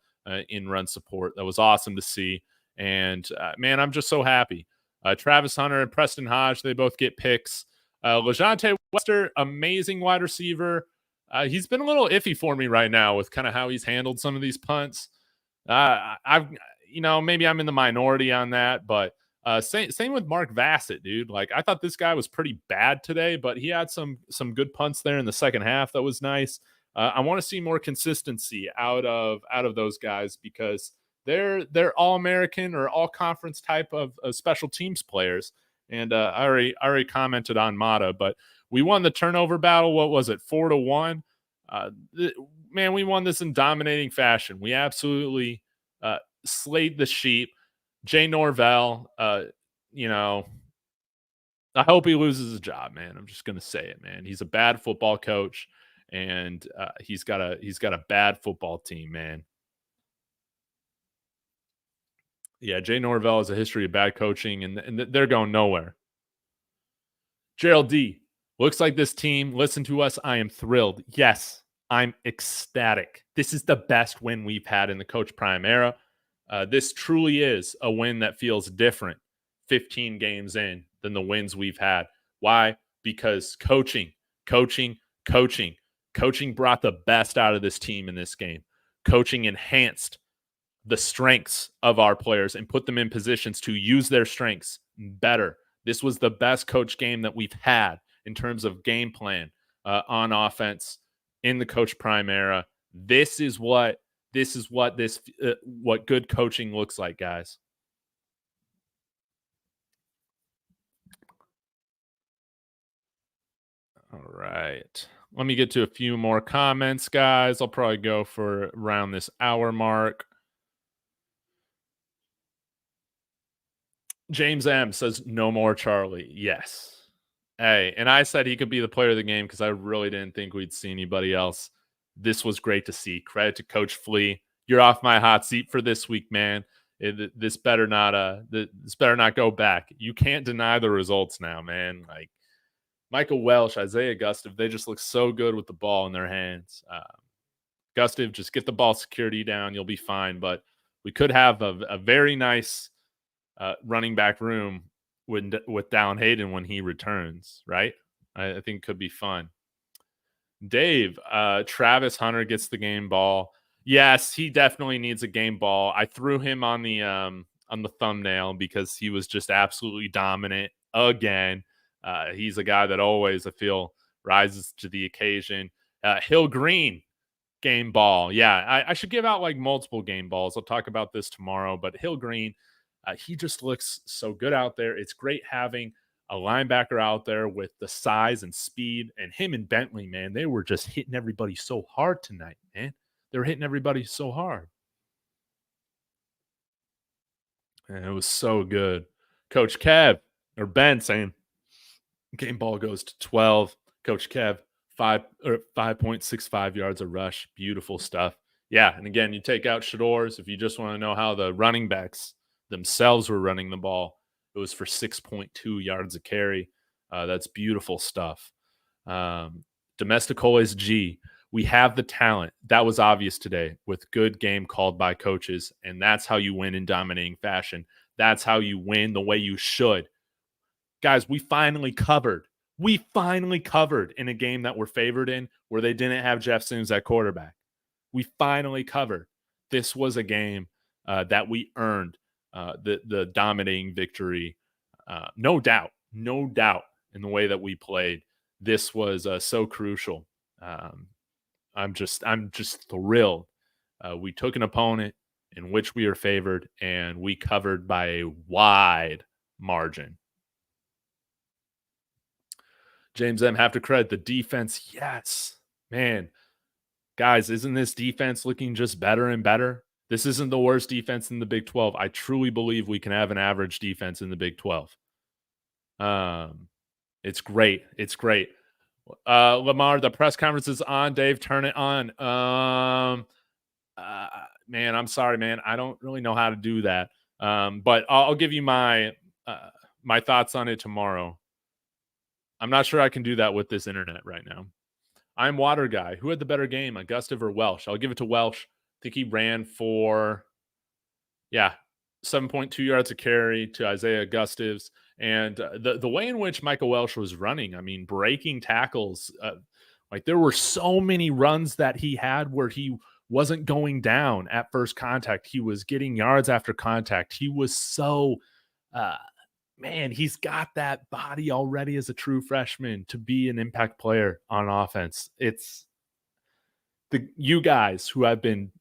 in run support. That was awesome to see. And, man, I'm just so happy. Travis Hunter and Preston Hodge, they both get picks. LaJohntay Wester, amazing wide receiver. He's been a little iffy for me right now with kind of how he's handled some of these punts. Maybe I'm in the minority on that, but same with Mark Vassett, dude. Like, I thought this guy was pretty bad today, but he had some good punts there in the second half. That was nice. I want to see more consistency out of those guys because they're all American or all conference type of special teams players. And I already commented on Mata, but we won the turnover battle. What was it, 4-1? Man, we won this in dominating fashion. We absolutely slayed the sheep. Jay Norvell, you know, I hope he loses his job, man. I'm just gonna say it, man. He's a bad football coach, and he's got a bad football team, man. Yeah, Jay Norvell has a history of bad coaching, and they're going nowhere. Gerald D, looks like this team. Listen to us. I am thrilled. Yes, I'm ecstatic. This is the best win we've had in the Coach Prime era. This truly is a win that feels different 15 games in than the wins we've had. Why? Because coaching brought the best out of this team in this game. Coaching enhanced the strengths of our players and put them in positions to use their strengths better. This was the best coach game that we've had in terms of game plan on offense in the Coach Prime era. This is what good coaching looks like, guys. All right. Let me get to a few more comments, guys. I'll probably go for around this hour mark. James M says, no more Charlie. Yes. Hey, and I said he could be the player of the game because I really didn't think we'd see anybody else. This was great to see. Credit to Coach Flea. You're off my hot seat for this week, man. This better not go back. You can't deny the results now, man. Like Micah Welch, Isaiah Augustave, they just look so good with the ball in their hands. Augustave, just get the ball security down. You'll be fine. But we could have a very nice running back room with Dallin Hayden when he returns, right? I think it could be fun. Dave, Travis Hunter gets the game ball. Yes, he definitely needs a game ball. I threw him on the thumbnail because he was just absolutely dominant again. He's a guy that always, I feel, rises to the occasion. Hill Green, game ball. Yeah, I should give out like multiple game balls. I'll talk about this tomorrow, but Hill Green, he just looks so good out there. It's great having a linebacker out there with the size and speed. And him and Bentley, man, they were just hitting everybody so hard tonight, man. They were hitting everybody so hard. And it was so good. Coach Kev, or Ben, saying game ball goes to 12. Coach Kev, 5.65 yards a rush. Beautiful stuff. Yeah, and again, you take out Shador's. If you just want to know how the running backs themselves were running the ball, it was for 6.2 yards a carry. That's beautiful stuff. Domesticoles G, we have the talent. That was obvious today with good game called by coaches, and that's how you win in dominating fashion. That's how you win the way you should. Guys, we finally covered. We finally covered in a game that we're favored in where they didn't have Jeff Sims at quarterback. We finally covered. This was a game that we earned the dominating victory. No doubt in the way that we played. This was so crucial. I'm just thrilled. We took an opponent in which we were favored, and we covered by a wide margin. James M, have to credit the defense. Yes, man. Guys, isn't this defense looking just better and better? This isn't the worst defense in the Big 12. I truly believe we can have an average defense in the Big 12. It's great. It's great. Lamar, the press conference is on. Dave, turn it on. Man, I'm sorry, man. I don't really know how to do that. But I'll give you my thoughts on it tomorrow. I'm not sure I can do that with this internet right now. I'm Water Guy. Who had the better game, Augustave or Welch? I'll give it to Welch. I think he ran for, 7.2 yards a carry to Isaiah Augustave's. And the way in which Micah Welch was running, I mean, breaking tackles, like there were so many runs that he had where he wasn't going down at first contact. He was getting yards after contact. He was so, man, he's got that body already as a true freshman to be an impact player on offense. You guys who have been,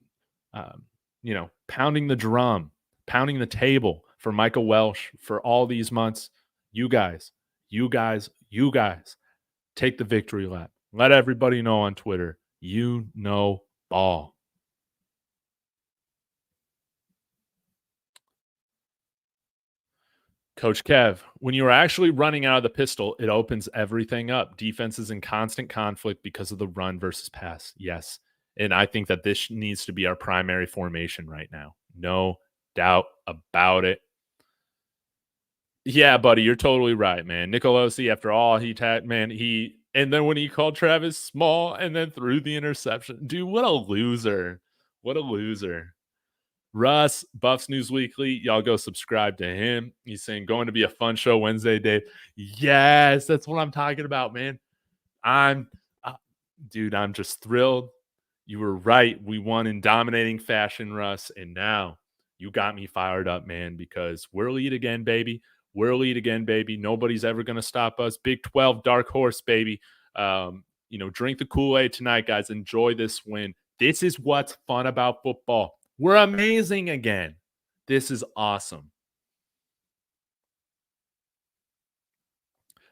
pounding the drum, pounding the table for Micah Welch for all these months, you guys, take the victory lap. Let everybody know on Twitter, ball. Coach Kev, when you are actually running out of the pistol, it opens everything up. Defense is in constant conflict because of the run versus pass. Yes. And I think that this needs to be our primary formation right now. No doubt about it. Yeah, buddy, you're totally right, man. Nicolosi, after all and then when he called Travis Small and then threw the interception. Dude, what a loser. What a loser. Russ, Buffs News Weekly, y'all go subscribe to him. He's saying going to be a fun show Wednesday, Dave. Yes, that's what I'm talking about, man. I'm just thrilled. You were right. We won in dominating fashion, Russ, and now you got me fired up, man, because we're lead again, baby. We're lead again, baby. Nobody's ever going to stop us. Big 12 dark horse, baby. Drink the Kool-Aid tonight, guys. Enjoy this win. This is what's fun about football. We're amazing again. This is awesome.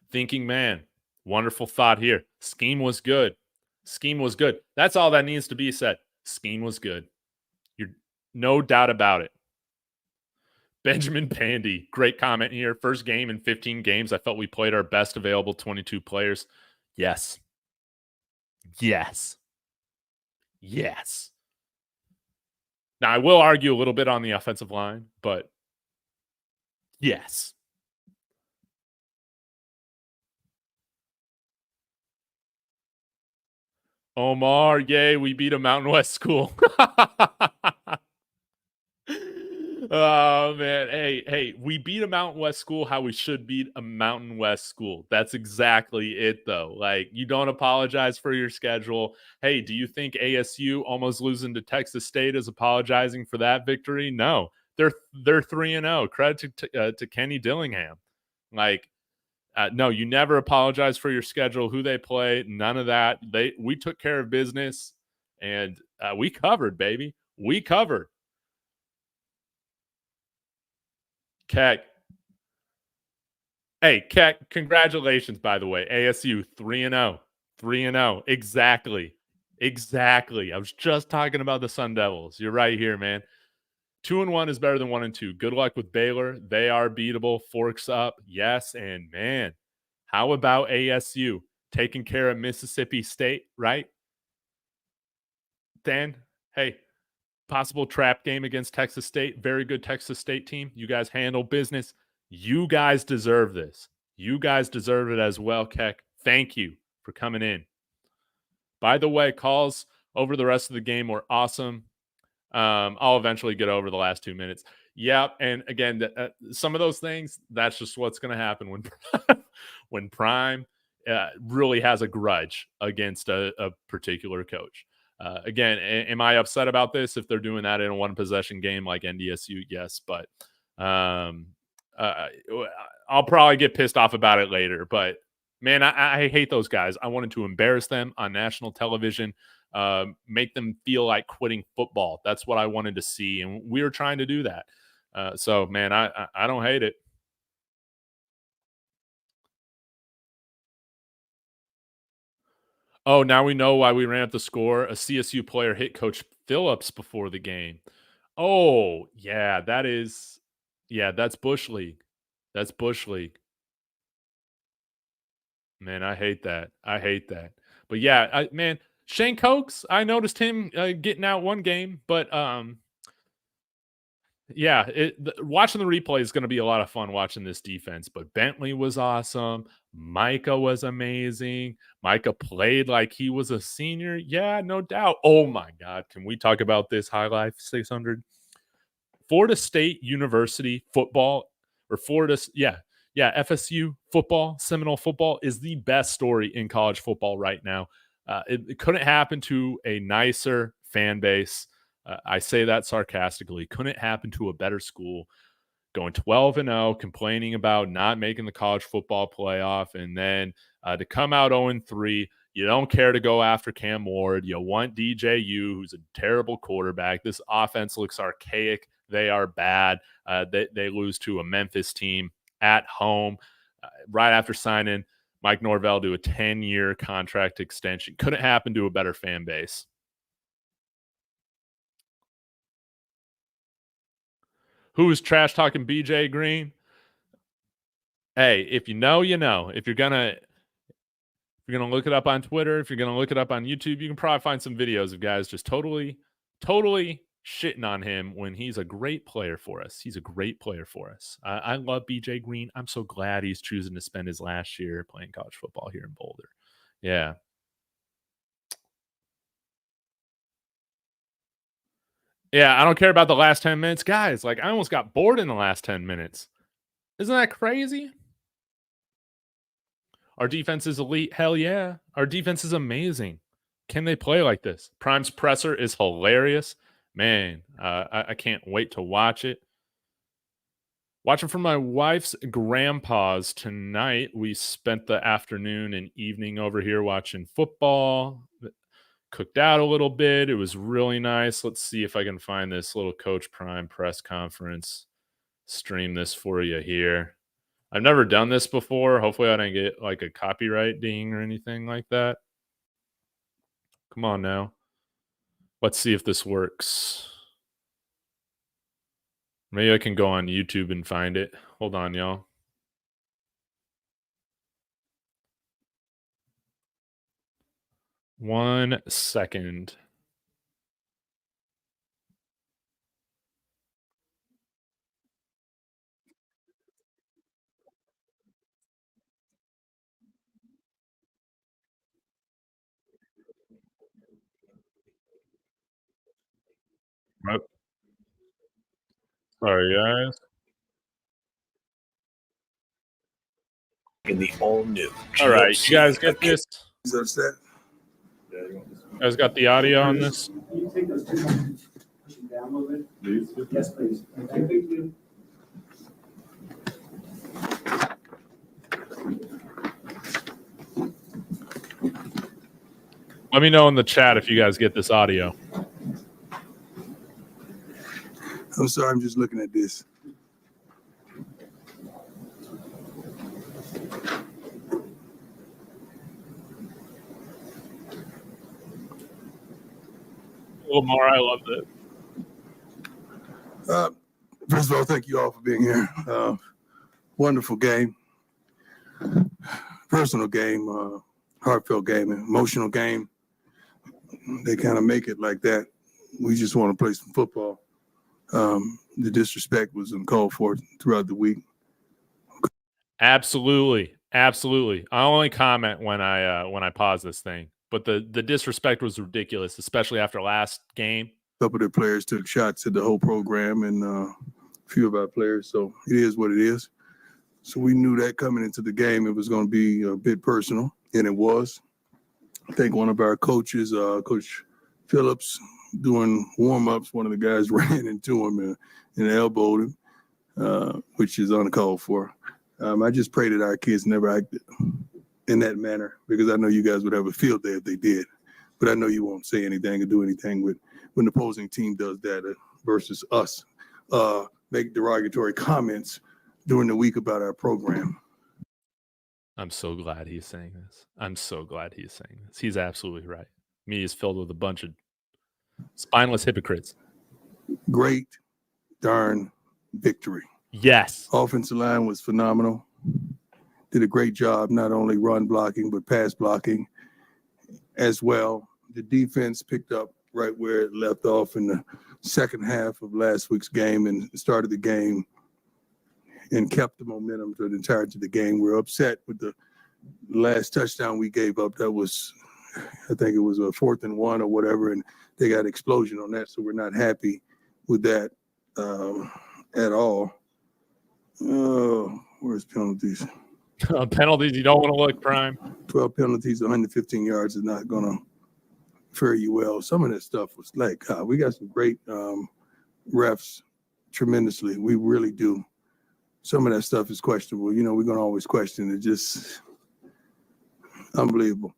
Thinking man, wonderful thought here. Scheme was good. Scheme was good. That's all that needs to be said. Scheme was good. You're no doubt about it. Benjamin Pandy, great comment here. First game in 15 games, I felt we played our best available 22 players. Yes. Yes. Yes. Now, I will argue a little bit on the offensive line, but yes. Omar, yay, we beat a Mountain West school. Oh, man. Hey, we beat a Mountain West school how we should beat a Mountain West school. That's exactly it, though. Like, you don't apologize for your schedule. Hey, do you think ASU almost losing to Texas State is apologizing for that victory? No. They're 3-0. Credit to Kenny Dillingham. Like, no, you never apologize for your schedule, who they play, none of that. We took care of business, and we covered, baby. We covered. Keck. Hey, Keck, congratulations, by the way. ASU 3-0. 3-0. Exactly. I was just talking about the Sun Devils. You're right here, man. 2-1 is better than 1-2. Good luck with Baylor. They are beatable. Forks up. Yes, and man, how about ASU taking care of Mississippi State, right? Then, hey, possible trap game against Texas State. Very good Texas State team. You guys handle business. You guys deserve this. You guys deserve it as well, Keck. Thank you for coming in. By the way, calls over the rest of the game were awesome. I'll eventually get over the last 2 minutes. Yeah, and again, some of those things, that's just what's going to happen when Prime really has a grudge against a particular coach. Again, am I upset about this if they're doing that in a one-possession game like NDSU? Yes, but I'll probably get pissed off about it later. But, man, I hate those guys. I wanted to embarrass them on national television, make them feel like quitting football. That's what I wanted to see, and we were trying to do that. So, man, I don't hate it. Oh, now we know why we ran up the score. A CSU player hit Coach Phillips before the game. Oh, yeah, that's Bush League. That's Bush League. Man, I hate that. But yeah, man, Shane Cokes, I noticed him getting out one game, but yeah, watching the replay is going to be a lot of fun watching this defense. But Bentley was awesome. Micah was amazing. Micah played like he was a senior. Yeah, no doubt. Oh my God. Can we talk about this High Life 600? Florida State University football or FSU football, Seminole football is the best story in college football right now. It couldn't happen to a nicer fan base. I say that sarcastically. Couldn't happen to a better school. Going 12-0, complaining about not making the college football playoff, and then to come out 0-3, You don't care to go after Cam Ward. You want DJU, who's a terrible quarterback. This offense looks archaic. They are bad. They lose to a Memphis team at home right after signing Mike Norvell to a 10-year contract extension. Couldn't happen to a better fan base. Who is trash talking BJ Green? Hey, if you know, you know. If you're gonna look it up on Twitter, if you're gonna look it up on YouTube, you can probably find some videos of guys just totally shitting on him when he's a great player for us. He's a great player for us. I love BJ Green. I'm so glad he's choosing to spend his last year playing college football here in Boulder. Yeah. Yeah, I don't care about the last 10 minutes. Guys, like, I almost got bored in the last 10 minutes. Isn't that crazy? Our defense is elite. Hell yeah. Our defense is amazing. Can they play like this? Prime's presser is hilarious. Man, I can't wait to watch it. Watching from my wife's grandpa's tonight. We spent the afternoon and evening over here watching football. Cooked out a little bit. It was really nice. Let's see if I can find this little Coach Prime press conference. Stream this for you here. I've never done this before. Hopefully I didn't get like a copyright ding or anything like that. Come on now. Let's see if this works. Maybe I can go on YouTube and find it. Hold on, y'all. One second. What? Sorry, guys. In the all-new All right, you guys get this? That's that. You guys got the audio on this? Can you take those two and push them down a little bit? Please. Yes, please. Thank you. Let me know in the chat if you guys get this audio. I'm sorry, I'm just looking at this. Lamar, I loved it. First of all, thank you all for being here. Wonderful game. Personal game, heartfelt game, emotional game. They kind of make it like that. We just want to play some football. The disrespect was uncalled for throughout the week. Absolutely. Absolutely. I only comment when I pause this thing. But the disrespect was ridiculous, especially after last game. A couple of their players took shots at the whole program and a few of our players. So it is what it is. So we knew that coming into the game, it was going to be a bit personal, and it was. I think one of our coaches, Coach Phillips, doing warm-ups, one of the guys ran into him and elbowed him, which is uncalled for. I just pray that our kids never acted in that manner, because I know you guys would have a field day if they did. But I know you won't say anything or do anything when the opposing team does that versus us make derogatory comments during the week about our program. I'm so glad he's saying this. I'm so glad he's saying this. He's absolutely right. Me is filled with a bunch of spineless hypocrites. Great darn victory. Yes. Offensive line was phenomenal. Did a great job, not only run blocking, but pass blocking as well. The defense picked up right where it left off in the second half of last week's game and started the game and kept the momentum to the entirety of the game. We're upset with the last touchdown we gave up. That was, I think it was a 4th and 1 or whatever, and they got explosion on that, so we're not happy with that at all. Oh, where's penalties? Penalties, you don't want to look, Prime. 12 penalties, 115 yards is not going to fare you well. Some of that stuff was like, we got some great refs tremendously. We really do. Some of that stuff is questionable. You know, we're going to always question it. Just unbelievable.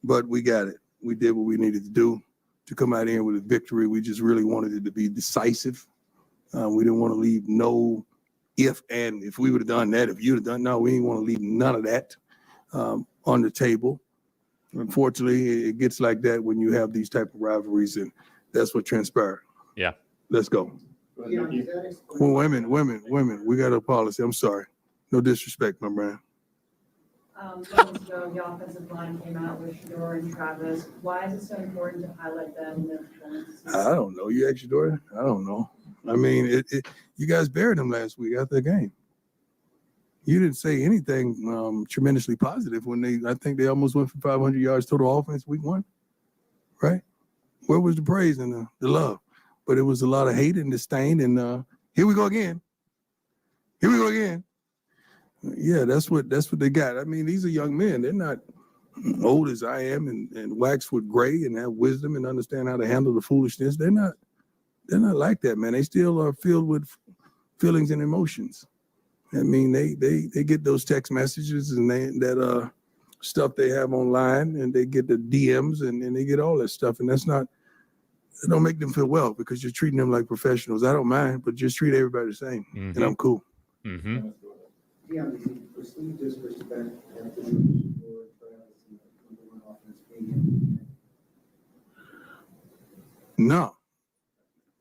but we got it. We did what we needed to do to come out here with a victory. We just really wanted it to be decisive. We didn't want to leave no if we would have done that, if you'd have done, no, we didn't want to leave none of that on the table. Unfortunately, it gets like that when you have these type of rivalries, and that's what transpired. Yeah. Let's go. Well, women. We got a policy. I'm sorry. No disrespect, my man. Moments ago, the offensive line came out with Shurmur and Travis. Why is it so important to highlight them in their performances? I don't know. You asked Shurmur? I don't know. I mean, you guys buried them last week after the game. You didn't say anything tremendously positive when I think they almost went for 500 yards total offense week 1, right? Where was the praise and the love? But it was a lot of hate and disdain, and here we go again. Yeah, that's what they got. I mean, these are young men. They're not old as I am and waxed with gray and have wisdom and understand how to handle the foolishness. They're not like that, man. They still are filled with feelings and emotions. I mean, they get those text messages and that stuff they have online, and they get the DMs and they get all that stuff. And it don't make them feel well because you're treating them like professionals. I don't mind, but just treat everybody the same, and I'm cool. Mm-hmm. Yeah, the perceived disrespect after the No.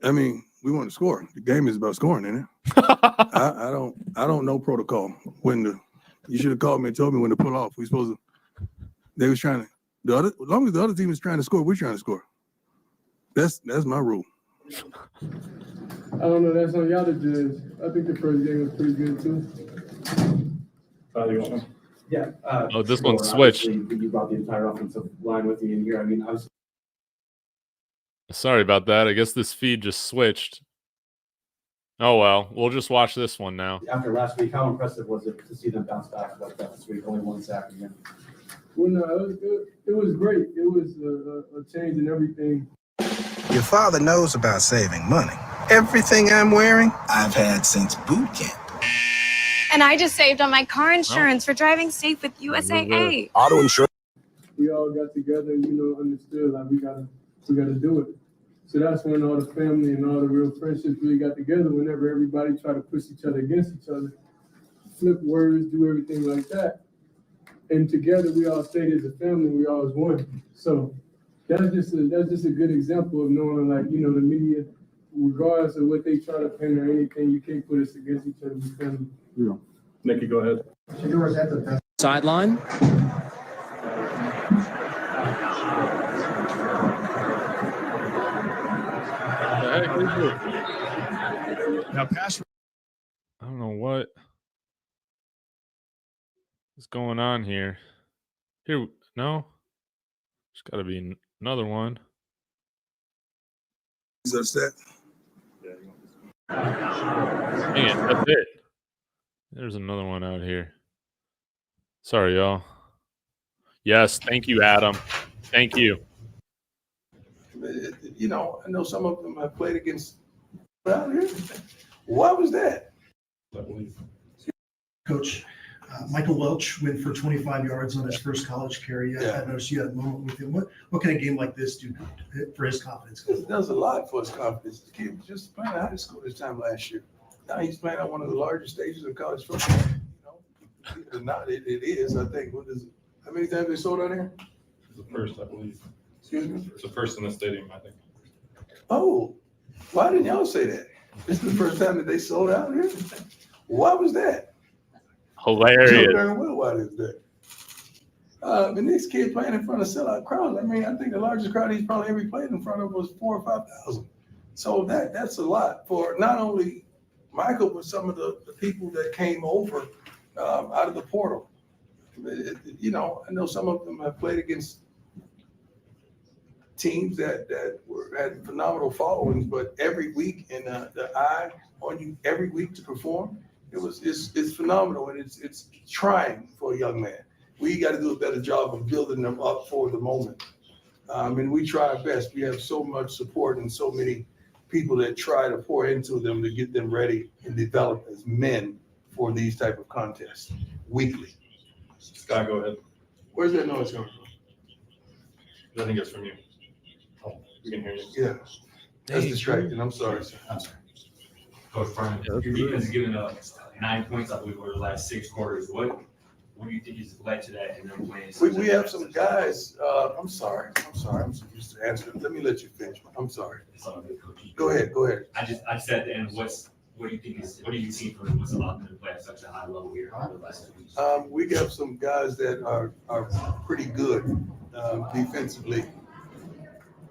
I mean, we want to score. The game is about scoring, isn't it? I don't know protocol. You should have called me and told me when to pull off. They was trying to as long as the other team is trying to score, we're trying to score. That's my rule. I don't know. That's on y'all to judge. I think the first game was pretty good too. You want one? Yeah. This one switched. You brought the entire offensive line with you in here. I mean, Sorry about that. I guess this feed just switched. Oh, well. We'll just watch this one now. After last week, how impressive was it to see them bounce back like that this week? Only 1 sack again. Well, no, it was great. It was a change in everything. Your father knows about saving money. Everything I'm wearing, I've had since boot camp. And I just saved on my car insurance for driving safe with USAA. Auto insurance. We all got together and, understood like we gotta do it. So that's when all the family and all the real friendships really got together. Whenever everybody tried to push each other against each other, flip words, do everything like that. And together we all stayed as a family. We all was one. So that's just a good example of knowing, like, the media, regardless of what they try to paint or anything, you can't put us against each other. We family. Yeah. Nikki, go ahead. Shurmur, is that the best? Sideline. Now, pass. I don't know what is going on here. No? There's got to be another one. Is that? Dang it, that's it. There's another one out here. Sorry, y'all. Yes, thank you, Adam. Thank you. I know some of them have played against out here. What was that? Coach, Micah Welch went for 25 yards on his first college carry. I noticed you had a moment with him. What can a game like this do for his confidence? It does a lot for his confidence. The kid was just playing at high school this time last year. Now he's playing on one of the largest stages of college football. Believe it or not, it is. I think. How many times they sold out here? It's the first, I believe. Excuse me? It's the first in the stadium, I think. Oh, why didn't y'all say that? This is the first time that they sold out here? Why was that? Hilarious. Why is that? And this kid playing in front of sellout crowds. I mean, I think the largest crowd he's probably ever played in front of was 4,000 or 5,000. So that's a lot for not only Michael, but some of the people that came over out of the portal. I know some of them have played against teams that had phenomenal followings, but every week and the eye on you every week to perform, it's phenomenal, and it's trying for a young man. We got to do a better job of building them up for the moment. And we try our best. We have so much support and so many people that try to pour into them to get them ready and develop as men for these type of contests weekly. Scott, go ahead. Where's that noise coming from? I think it's from you. Oh, we can hear you. Yeah. That's distracting. I'm sorry, sir. I'm sorry. Coach Prime, your defense has given up 9 points, I believe, over the last 6 quarters. What do you think has led to that in their wins? We have some guys, I'm sorry. I'm supposed to answer. Let me let you finish. I'm sorry. It's all good, Coach. Go ahead. I said at the end, what do you see from what's allowed them to play at such a high level here over the last 2 weeks? We got some guys that are pretty good defensively.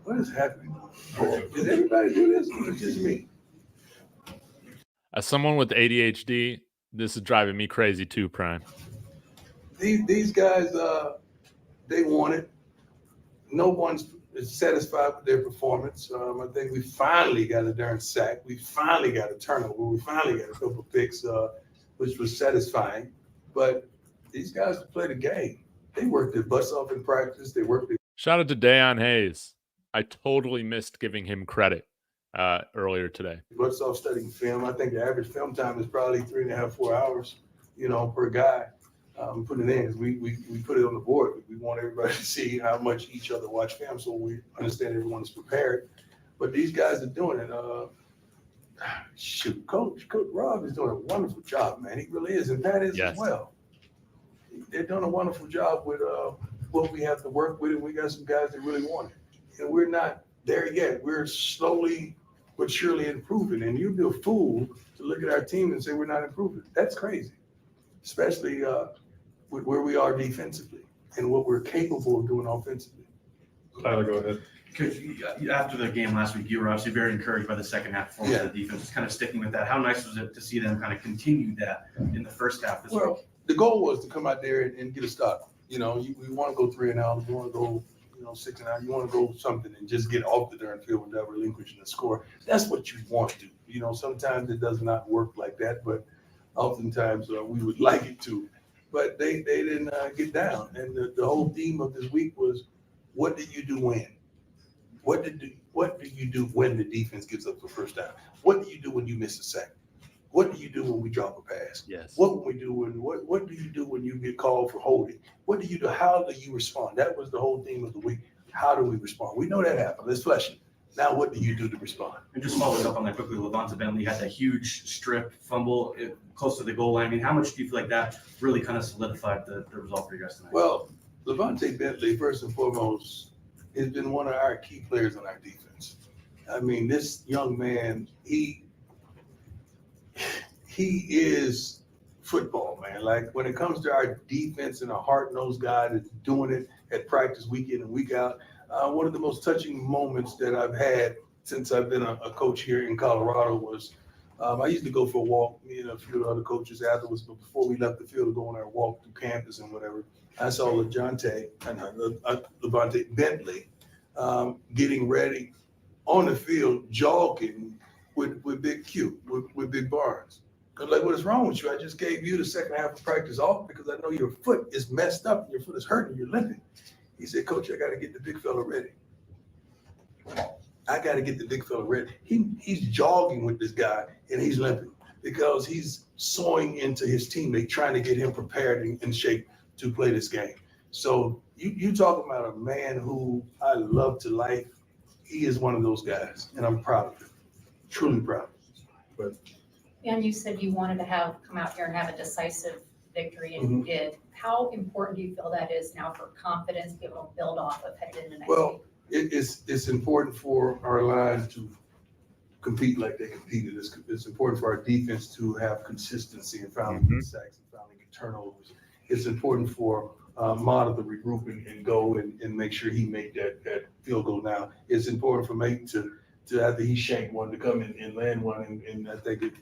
What is happening? Did everybody do this or just me? As someone with ADHD, this is driving me crazy too, Prime. These guys, they want it. No one's satisfied with their performance. I think we finally got a darn sack. We finally got a turnover. We finally got a couple of picks, which was satisfying. But these guys play the game. They worked their butts off in practice. They worked their Shout out to Deion Hayes. I totally missed giving him credit earlier today. butts off studying film. I think the average film time is probably 3.5, 4 hours, per guy. Putting it in, we put it on the board. We want everybody to see how much each other watch film, so we understand everyone is prepared. But these guys are doing it. Coach Rob is doing a wonderful job, man. He really is, and Pat is as well. They're doing a wonderful job with what we have to work with, and we got some guys that really want it. And we're not there yet. We're slowly but surely improving. And you'd be a fool to look at our team and say we're not improving. That's crazy, especially with where we are defensively and what we're capable of doing offensively. Tyler, go ahead. Coach, after the game last week, you were obviously very encouraged by the second half performance of the defense. Just kind of sticking with that. How nice was it to see them kind of continue that in the first half this week? The goal was to come out there and get a stop. We want to go 3-and-out. We want to go, 6-and-out. You want to go something and just get off the darn field without relinquishing the score. That's what you want to do. Sometimes it does not work like that, but oftentimes we would like it to. But they didn't get down. And the whole theme of this week was, what did you do when? What do you do when the defense gives up the first down? What do you do when you miss a sack? What do you do when we drop a pass? Yes. What do you do when you get called for holding? What do you do? How do you respond? That was the whole theme of the week. How do we respond? We know that happened. Let's flesh it. Now, what do you do to respond? And just following up on that quickly, LaJohntay Bentley had that huge strip fumble close to the goal line. I mean, how much do you feel like that really kind of solidified the result for you guys tonight? Well, LaJohntay Bentley, first and foremost, has been one of our key players on our defense. I mean, this young man, he is football, man. Like, when it comes to our defense and a hard-nosed guy that's doing it at practice week in and week out, one of the most touching moments that I've had since I've been a coach here in Colorado was I used to go for a walk, me and a few of the other coaches afterwards, but before we left the field to go on our walk through campus and whatever, I saw LaJohntay Bentley getting ready on the field, jogging with Big Q, with Big Barnes. Because, like, what is wrong with you? I just gave you the second half of practice off because I know your foot is messed up and your foot is hurting, you're limping. He said, Coach, I got to get the big fella ready. I got to get the big fella ready. He's jogging with this guy and he's limping because he's sewing into his teammate, trying to get him prepared and in shape to play this game. So you talking about a man who I love to life. He is one of those guys, and I'm proud of him, truly proud of him. And you said you wanted to come out here and have a decisive victory, and you did. How important do you feel that is now for confidence, be able to build off of headed into next week? It's important for our line to compete like they competed. It's important for our defense to have consistency and finally get sacks and finally get turnovers. It's important for Mata to regroup and go and make sure he make that field goal now. It's important for Mate to after he shanked one to come in and land one and I think it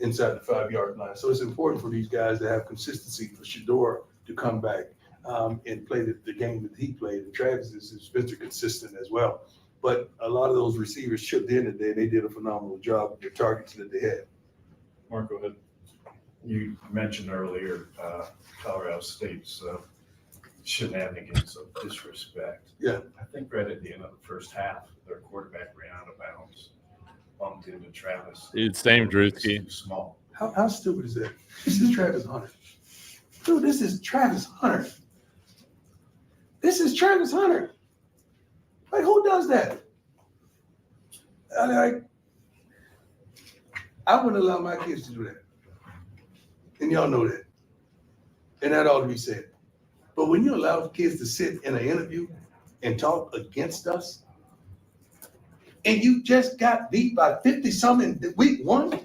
inside the 5-yard line. So it's important for these guys to have consistency, for Shedeur to come back and play the game that he played. And Travis is Mr. Consistent as well. But a lot of those receivers chipped in today. They did a phenomenal job with their targets that they had. Mark, go ahead. You mentioned earlier Colorado State's shenanigans of disrespect. Yeah. I think right at the end of the first half, their quarterback ran out of bounds, bumped into Travis. Dude, same Drewski. Too small. How stupid is that? This is Travis Hunter. Dude, this is Travis Hunter. This is Travis Hunter. Like, who does that? I wouldn't allow my kids to do that. And y'all know that. And that ought to be said. But when you allow kids to sit in an interview and talk against us, and you just got beat by 50-something in week 1.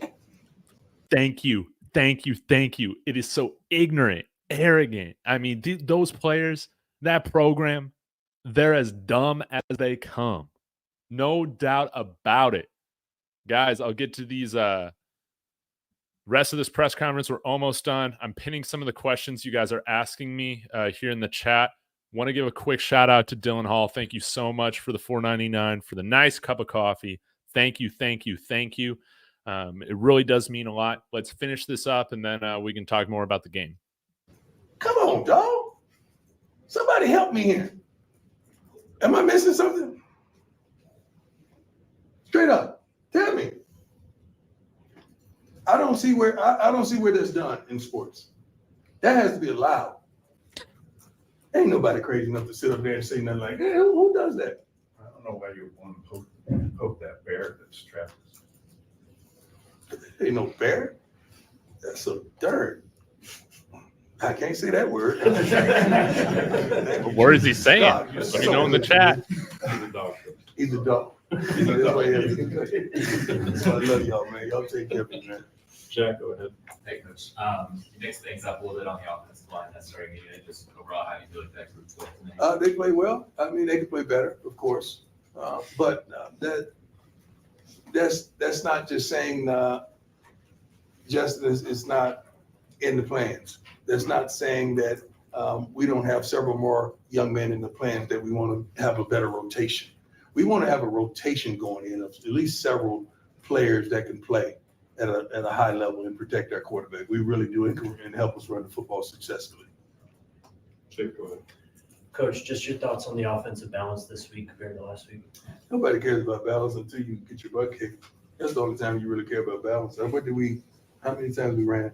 Thank you. It is so ignorant, arrogant. I mean, those players, that program, they're as dumb as they come. No doubt about it. Guys, I'll get to these rest of this press conference. We're almost done. I'm pinning some of the questions you guys are asking me here in the chat. Want to give a quick shout out to Dylan Hall. Thank you so much for the $4.99 for the nice cup of coffee. Thank you. It really does mean a lot. Let's finish this up, and then we can talk more about the game. Come on, dog. Somebody help me here. Am I missing something? Straight up, tell me. I don't see where that's done in sports. That has to be allowed. Ain't nobody crazy enough to sit up there and say nothing like, hey, who does that? I don't know why you would want to poke that bear that's trapped. Ain't no bear. That's a dirt. I can't say that word. What word is he saying? Let me know in the chat. He's a dog. He's a dog. That's why I love y'all, man. Y'all take care of me, man. Jack, go ahead. Hey, Coach. You mixed things up a little bit on the offensive line. That's starting to get just overall. How do you feel like that group's going tonight? They play well. I mean, they can play better, of course. But that's not just saying justice is not in the plans. That's not saying that we don't have several more young men in the plans that we want to have a better rotation. We want to have a rotation going in of at least several players that can play at a high level and protect our quarterback. We really do and help us run the football successfully. Jake, go ahead. Coach, just your thoughts on the offensive balance this week compared to last week? Nobody cares about balance until you get your butt kicked. That's the only time you really care about balance. How many times we ran?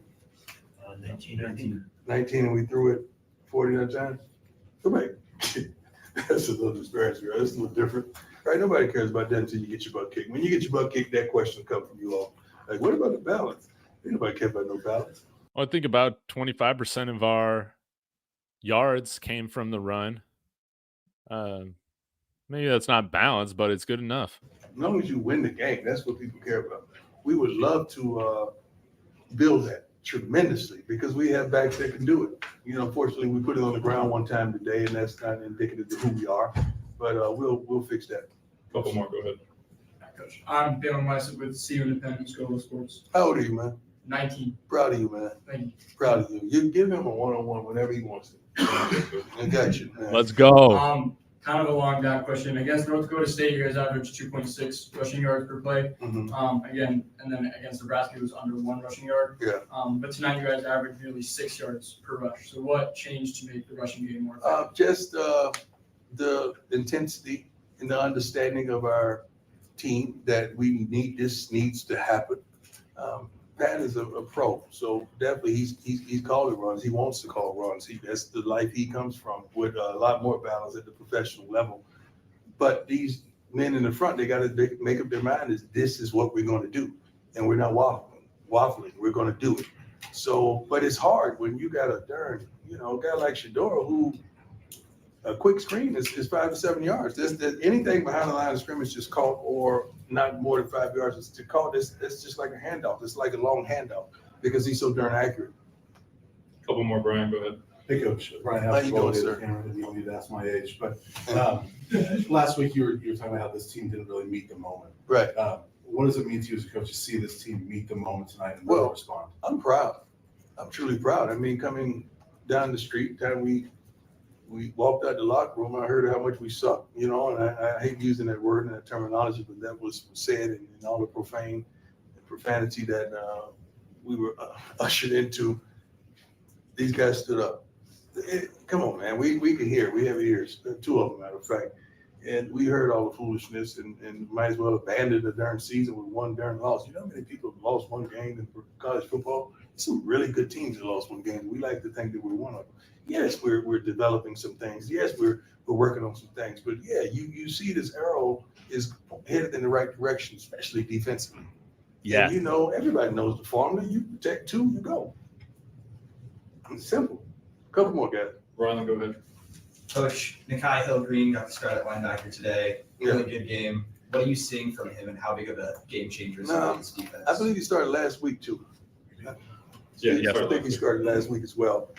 19. 19, and we threw it 49 times? Nobody. That's a little disparity, right? That's a little different. Right? Nobody cares about that until you get your butt kicked. When you get your butt kicked, that question comes from you all. Like, what about the balance? Ain't nobody care about no balance. Well, I think about 25% of our yards came from the run. Maybe that's not balanced, but it's good enough. As long as you win the game, that's what people care about. We would love to build that tremendously because we have backs that can do it. Unfortunately, we put it on the ground one time today, and that's not indicative of who we are. But we'll fix that. Couple more, go ahead. Coach, I'm Dylan Wester with CSU Independent School of Sports. How old are you, man? 19. Proud of you, man. Thank you. Proud of you. You give him a one-on-one whenever he wants it. I got you, man. Let's go. Kind of a long down question. Against North Dakota State, you guys averaged 2.6 rushing yards per play. Again, and then against Nebraska, it was under 1 rushing yard. Yeah. But tonight, you guys averaged nearly 6 yards per rush. So what changed to make the rushing game more effective? Just the intensity and the understanding of our team that we needs to happen. Pat is a pro, so definitely he's calling runs. He wants to call runs. That's the life he comes from, with a lot more balance at the professional level. But these men in the front, they got to make up their mind this is what we're going to do, and we're not waffling. We're going to do it. So, but it's hard when you got a guy like Shador who a quick screen is 5 to 7 yards. Anything behind the line of scrimmage is caught or not more than 5 yards is to call. It's just like a handoff. It's like a long handoff because he's so darn accurate. Couple more, Brian, go ahead. Hey, Coach. Brian, how you doing, sir? You don't need to ask my age, but last week you were talking about how this team didn't really meet the moment. Right. What does it mean to you as a coach to see this team meet the moment tonight and really respond? I'm proud. I'm truly proud. I mean, coming down the street, we walked out the locker room, I heard how much we suck, and I hate using that word and that terminology, but that was said and all the profanity that we were ushered into. These guys stood up. Come on, man. We can hear. We have ears. 2 of them, matter of fact. And we heard all the foolishness and might as well abandon the darn season with one darn loss. You know how many people have lost one game in college football? There's some really good teams that lost one game. We like to think that we're one of them. Yes, we're developing some things. Yes, we're working on some things. But yeah, you see this arrow is headed in the right direction, especially defensively. Yeah. And, everybody knows the formula. You protect two, you go. It's simple. A couple more guys. Ron, go ahead. Coach, Nikai Hill-Green got the start at linebacker today. Really good game. What are you seeing from him, and how big of a game changer is he in his defense? I believe he started last week too. Yeah, I think he started last week as well.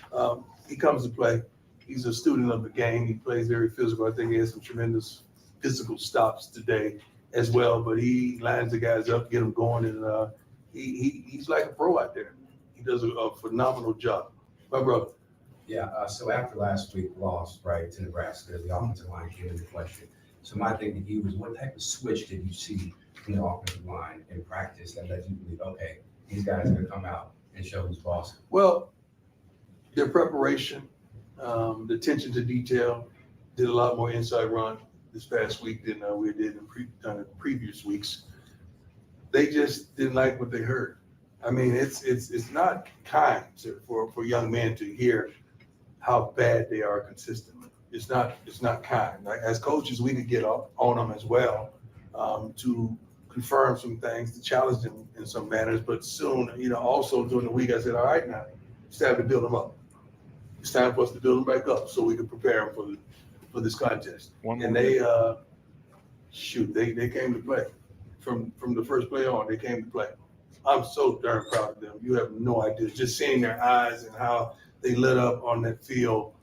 He comes to play. He's a student of the game. He plays very physical. I think he has some tremendous physical stops today as well. But he lines the guys up, get them going, and he's like a pro out there. He does a phenomenal job. My brother. Yeah, so after last week loss, right, to Nebraska, the offensive line came into question. So my thing to you was, what type of switch did you see in the offensive line in practice that led you to believe, okay, these guys are going to come out and show who's boss? Well, their preparation, the attention to detail, did a lot more inside run this past week than we did in previous weeks. They just didn't like what they heard. I mean, it's not kind for young men to hear how bad they are consistently. It's not kind. Like, as coaches, we could get on them as well to confirm some things, to challenge them in some manners. But soon, also during the week, I said, all right, now it's time to build them up. It's time for us to build them back up so we can prepare them for this contest. And they came to play from the first play on. They came to play. I'm so darn proud of them. You have no idea. Just seeing their eyes and how they lit up on that field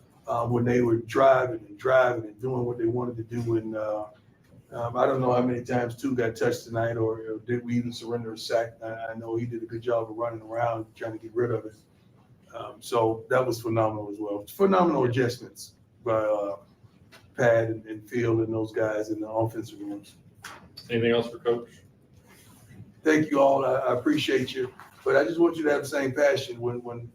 when they were driving and doing what they wanted to do. And I don't know how many times two got touched tonight, or did we even surrender a sack. I know he did a good job of running around trying to get rid of it. So that was phenomenal as well. Phenomenal adjustments by Pat and Field and those guys in the offensive rooms. Anything else for Coach? Thank you all. I appreciate you. But I just want you to have the same passion when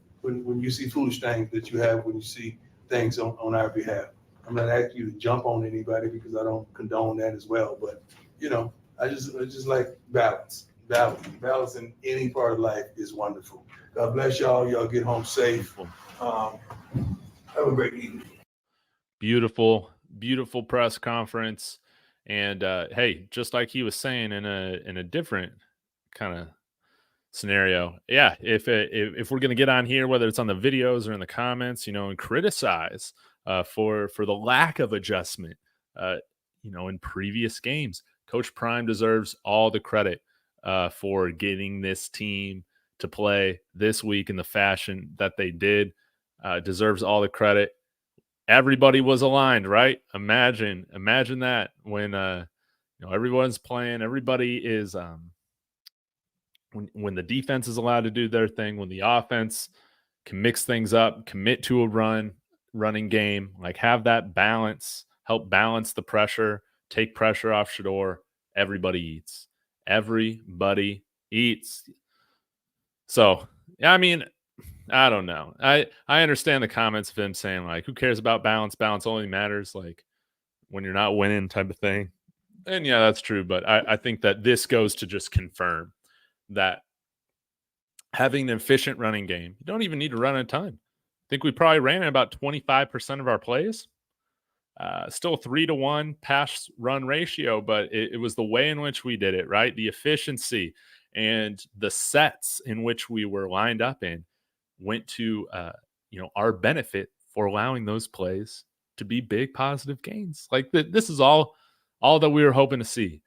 you see foolish things that you have when you see things on our behalf. I'm not asking you to jump on anybody because I don't condone that as well. But, I just like balance. Balance in any part of life is wonderful. God bless y'all. Y'all get home safe. Have a great evening. Beautiful press conference. And hey, just like he was saying in a different kind of scenario, yeah, if we're gonna get on here, whether it's on the videos or in the comments, and criticize for the lack of adjustment, in previous games, Coach Prime deserves all the credit for getting this team to play this week in the fashion that they did. Deserves all the credit. Everybody was aligned, right? Imagine that when everyone's playing, everybody is when the defense is allowed to do their thing, when the offense can mix things up, commit to a running game, like have that balance, help balance the pressure, take pressure off Shedeur. Everybody eats. Everybody eats. So, I mean, I don't know. I understand the comments of him saying, like, who cares about balance? Balance only matters, like, when you're not winning type of thing. And, yeah, that's true. But I think that this goes to just confirm that having an efficient running game, you don't even need to run a ton. I think we probably ran about 25% of our plays. Still 3-to-1 pass run ratio, but it was the way in which we did it, right? The efficiency and the sets in which we were lined up in went to our benefit for allowing those plays to be big positive gains. Like this is all that we were hoping to see.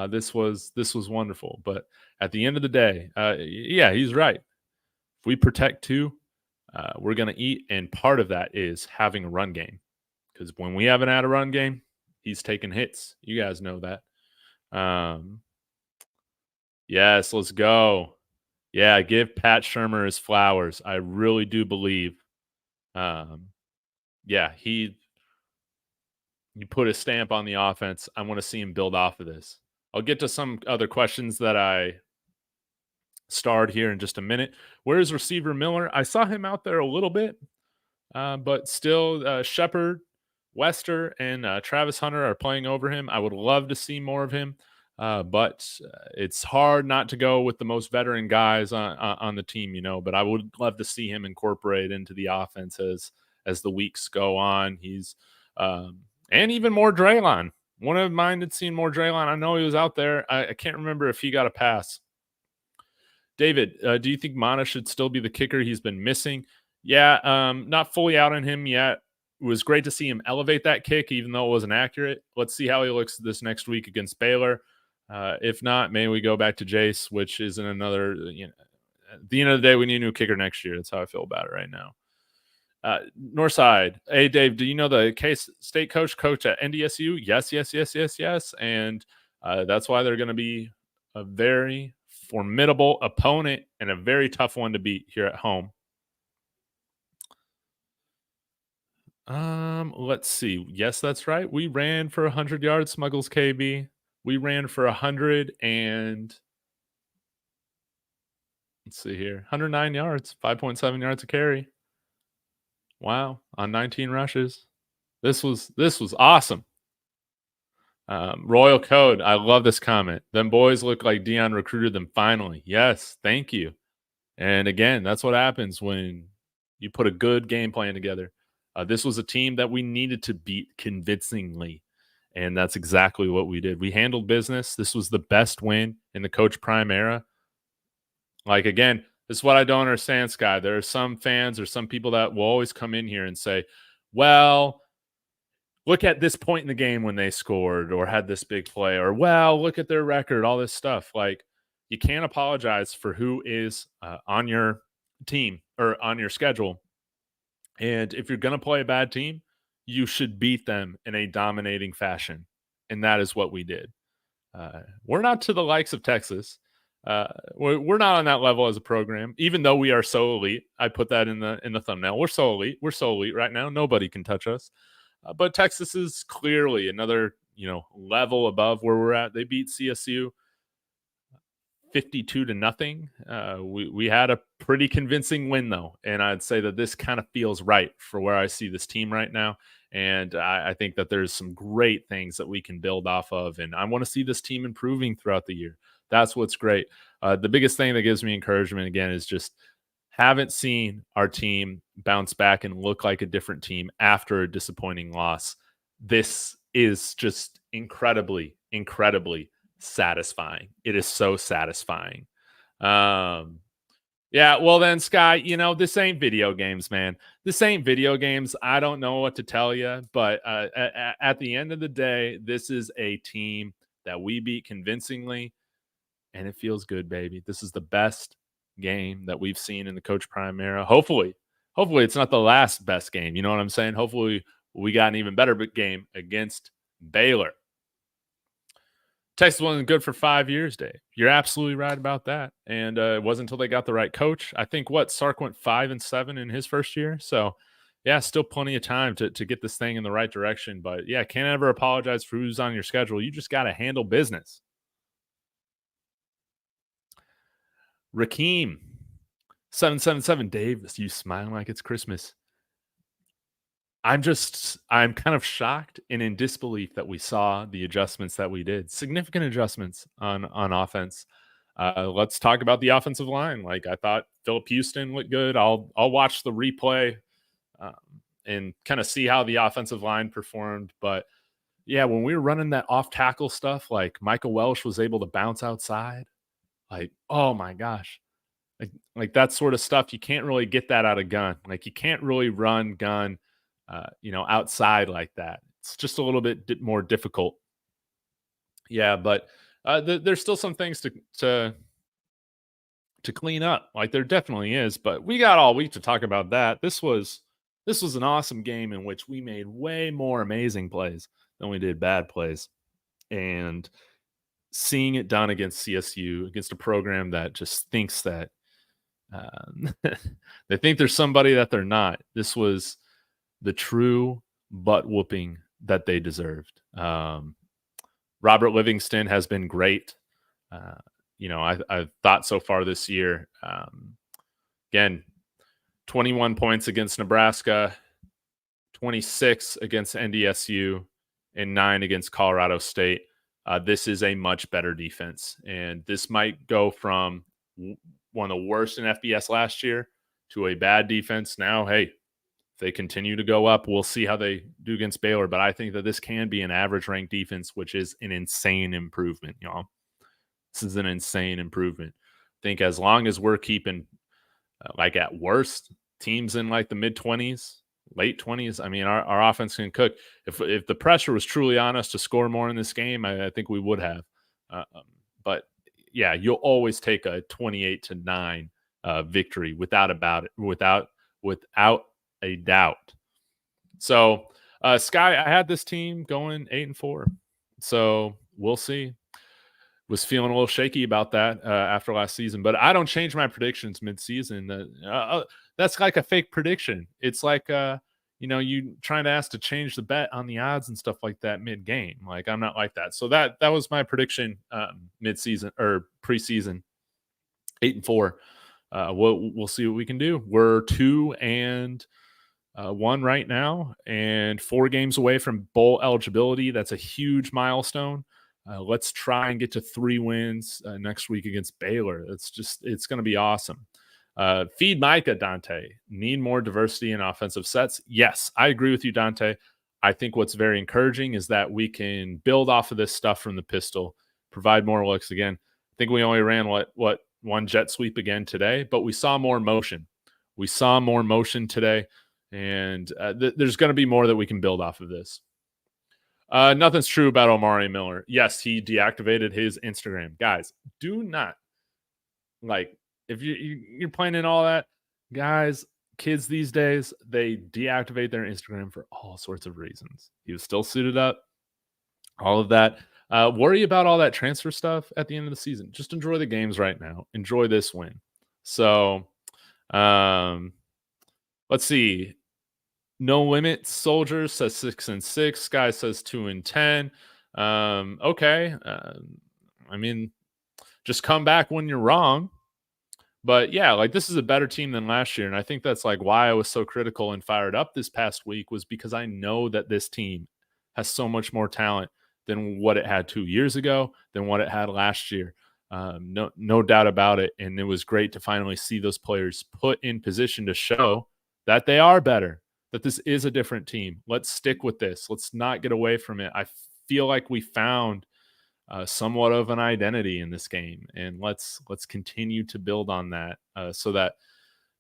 This was wonderful. But at the end of the day, yeah, he's right. If we protect two, we're going to eat. And part of that is having a run game. Because when we haven't had a run game, he's taking hits. You guys know that. Yes, let's go. Yeah, give Pat Shurmur his flowers. I really do believe. Yeah, you put a stamp on the offense. I want to see him build off of this. I'll get to some other questions that I starred here in just a minute. Where's receiver Miller? I saw him out there a little bit, but still Shepard Wester and Travis Hunter are playing over him. I would love to see more of him, but it's hard not to go with the most veteran guys on the team, but I would love to see him incorporate into the offense as the weeks go on. He's and even more Draylon. One of mine had seen more Draylon. I know he was out there. I can't remember if he got a pass. David, do you think Mana should still be the kicker he's been missing? Yeah, not fully out on him yet. It was great to see him elevate that kick, even though it wasn't accurate. Let's see how he looks this next week against Baylor. If not, maybe we go back to Jace, which isn't another, at the end of the day, we need a new kicker next year. That's how I feel about it right now. Northside. Hey, Dave, do you know the K-State coach at NDSU? Yes. And that's why they're going to be a very formidable opponent and a very tough one to beat here at home. Let's see. Yes, that's right. We ran for 100 yards, Smuggles KB. We ran for 100 and let's see here. 109 yards, 5.7 yards a carry. Wow, on 19 rushes. This was awesome. Royal Code, I love this comment. Them boys look like Deion recruited them finally. Yes, thank you. And again, that's what happens when you put a good game plan together. This was a team that we needed to beat convincingly, and that's exactly what we did. We handled business. This was the best win in the Coach Prime era. Like, again, this is what I don't understand, Sky. There are some fans or some people that will always come in here and say, well, look at this point in the game when they scored or had this big play, or, well, look at their record, all this stuff. Like, you can't apologize for who is on your team or on your schedule. And if you're going to play a bad team, you should beat them in a dominating fashion. And that is what we did. We're not to the likes of Texas. We're not on that level as a program, even though we are so elite. I put that in the thumbnail. We're so elite. We're so elite right now. Nobody can touch us. But Texas is clearly another, level above where we're at. They beat CSU 52-0. We had a pretty convincing win though, and I'd say that this kind of feels right for where I see this team right now. And I think that there's some great things that we can build off of, and I want to see this team improving throughout the year. That's what's great. The biggest thing that gives me encouragement again is just haven't seen our team bounce back and look like a different team after a disappointing loss. This is just incredibly, incredibly satisfying. It is so satisfying. Yeah, well then, Sky, this ain't video games, man. This ain't video games. I don't know what to tell you, but at the end of the day, this is a team that we beat convincingly, and it feels good, baby. This is the best game that we've seen in the Coach Prime era. Hopefully it's not the last best game. You know what I'm saying? Hopefully we got an even better game against Baylor. Texas wasn't good for 5 years, Dave. You're absolutely right about that. And it wasn't until they got the right coach. I think Sark went 5-7 in his first year. So, yeah, still plenty of time to get this thing in the right direction. But, yeah, can't ever apologize for who's on your schedule. You just got to handle business. Rakeem, 777. Dave, you smiling like it's Christmas. I'm kind of shocked and in disbelief that we saw the adjustments that we did. Significant adjustments on offense. Let's talk about the offensive line. Like, I thought Phillip Houston looked good. I'll watch the replay and kind of see how the offensive line performed. But yeah, when we were running that off tackle stuff, like Micah Welch was able to bounce outside. Like, oh my gosh. Like that sort of stuff, you can't really get that out of gun. Like, you can't really run gun outside like that. It's just a little bit more difficult. Yeah, but there's still some things to clean up. Like, there definitely is, but we got all week to talk about that. This was an awesome game in which we made way more amazing plays than we did bad plays. And seeing it done against CSU, against a program that just thinks that they think there's somebody that they're not. This was the true butt whooping that they deserved. Robert Livingston has been great. I thought so far this year. Again, 21 points against Nebraska, 26 against NDSU, and 9 against Colorado State. This is a much better defense. And this might go from one of the worst in FBS last year to a bad defense. Now, hey, if they continue to go up, we'll see how they do against Baylor. But I think that this can be an average ranked defense, which is an insane improvement, y'all. This is an insane improvement. I think as long as we're keeping, like at worst, teams in like the mid-20s, late 20s, I mean, our offense can cook. If the pressure was truly on us to score more in this game, I think we would have. But yeah, you'll always take a 28-9 victory without a doubt. So, Sky, I had this team going 8-4. So we'll see. Was feeling a little shaky about that after last season, but I don't change my predictions mid-season. That's like a fake prediction. It's like, you trying to ask to change the bet on the odds and stuff like that mid-game. Like, I'm not like that. So that was my prediction mid-season or preseason, 8-4. We'll see what we can do. We're 2-1 right now and 4 games away from bowl eligibility. That's a huge milestone. Let's try and get to 3 wins next week against Baylor. It's going to be awesome. Feed Micah, Dante. Need more diversity in offensive sets. Yes, I agree with you, Dante. I think what's very encouraging is that we can build off of this stuff from the pistol, provide more looks again. I think we only ran one jet sweep again today, but we saw more motion. We saw more motion today, and there's going to be more that we can build off of this. Nothing's true about Omari Miller. Yes, he deactivated his Instagram. Guys, do not, if you're playing in all that, guys, kids these days, they deactivate their Instagram for all sorts of reasons. He was still suited up, all of that. Worry about all that transfer stuff at the end of the season. Just enjoy the games right now. Enjoy this win. So, let's see. No Limit Soldiers says 6-6. Sky says 2-10. Okay. I mean, just come back when you're wrong. But yeah, this is a better team than last year. And I think that's why I was so critical and fired up this past week, was because I know that this team has so much more talent than what it had 2 years ago, than what it had last year. No doubt about it. And it was great to finally see those players put in position to show that they are better, that this is a different team. Let's stick with this. Let's not get away from it. I feel like we found somewhat of an identity in this game, and let's continue to build on that so that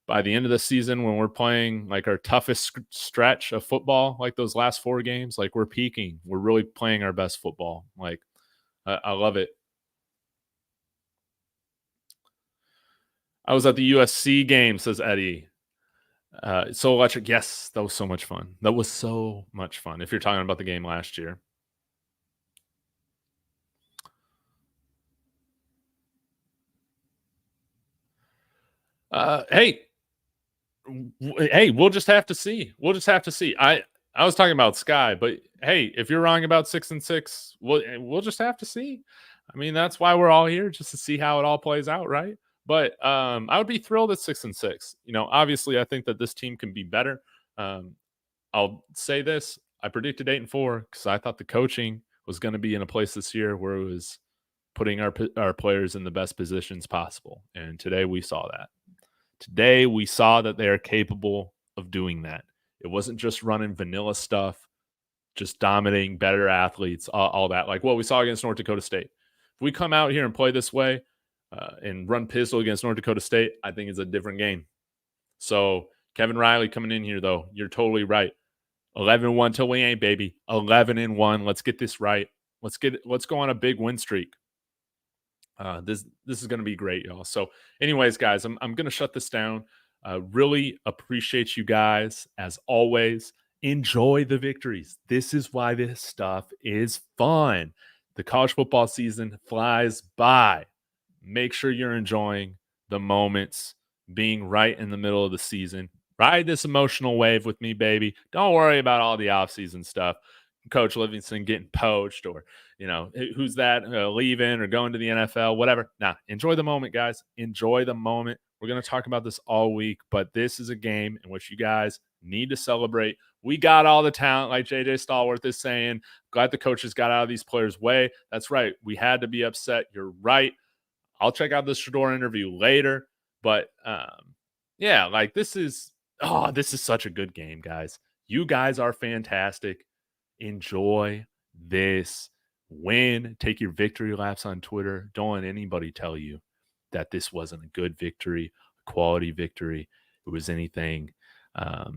by the end of the season, when we're playing our toughest stretch of football, those last 4 games, we're peaking. We're really playing our best football. I love it. I was at the USC game, says Eddie. So electric. Yes, that was so much fun. That was so much fun. If you're talking about the game last year. Hey, we'll just have to see. I was talking about Sky, but hey, if you're wrong about 6-6, we'll just have to see. I mean, that's why we're all here, just to see how it all plays out, right? But I would be thrilled at 6-6. Obviously, I think that this team can be better. I'll say this: I predicted 8-4 because I thought the coaching was going to be in a place this year where it was putting our players in the best positions possible. And today we saw that. Today we saw that they are capable of doing that. It wasn't just running vanilla stuff, just dominating better athletes, all that. Like what we saw against North Dakota State. If we come out here and play this way and run pistol against North Dakota State, I think it's a different game. So Kevin Riley coming in here, though, you're totally right. 11-1 till we ain't, baby. 11-1. Let's get this right. Let's go on a big win streak. This is going to be great, y'all. So anyways, guys, I'm going to shut this down. Really appreciate you guys. As always, enjoy the victories. This is why this stuff is fun. The college football season flies by. Make sure you're enjoying the moments, being right in the middle of the season. Ride this emotional wave with me, baby. Don't worry about all the offseason stuff. Coach Livingston getting poached, or who's that leaving or going to the NFL, whatever. Nah, enjoy the moment, guys. Enjoy the moment. We're going to talk about this all week, but this is a game in which you guys need to celebrate We got all the talent, like JJ Stallworth is saying. Glad the coaches got out of these players' way. That's right. We had to be upset. You're right. I'll check out the Shador interview later. But, yeah, like this is such a good game, guys. You guys are fantastic. Enjoy this win. Take your victory laps on Twitter. Don't let anybody tell you that this wasn't a good victory, a quality victory. It was anything, or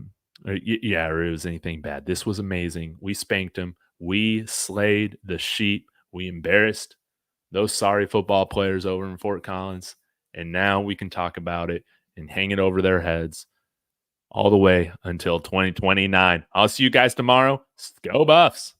it was anything bad. This was amazing. We spanked them. We slayed the sheep. We embarrassed those sorry football players over in Fort Collins. And now we can talk about it and hang it over their heads all the way until 2029. I'll see you guys tomorrow. Go Buffs.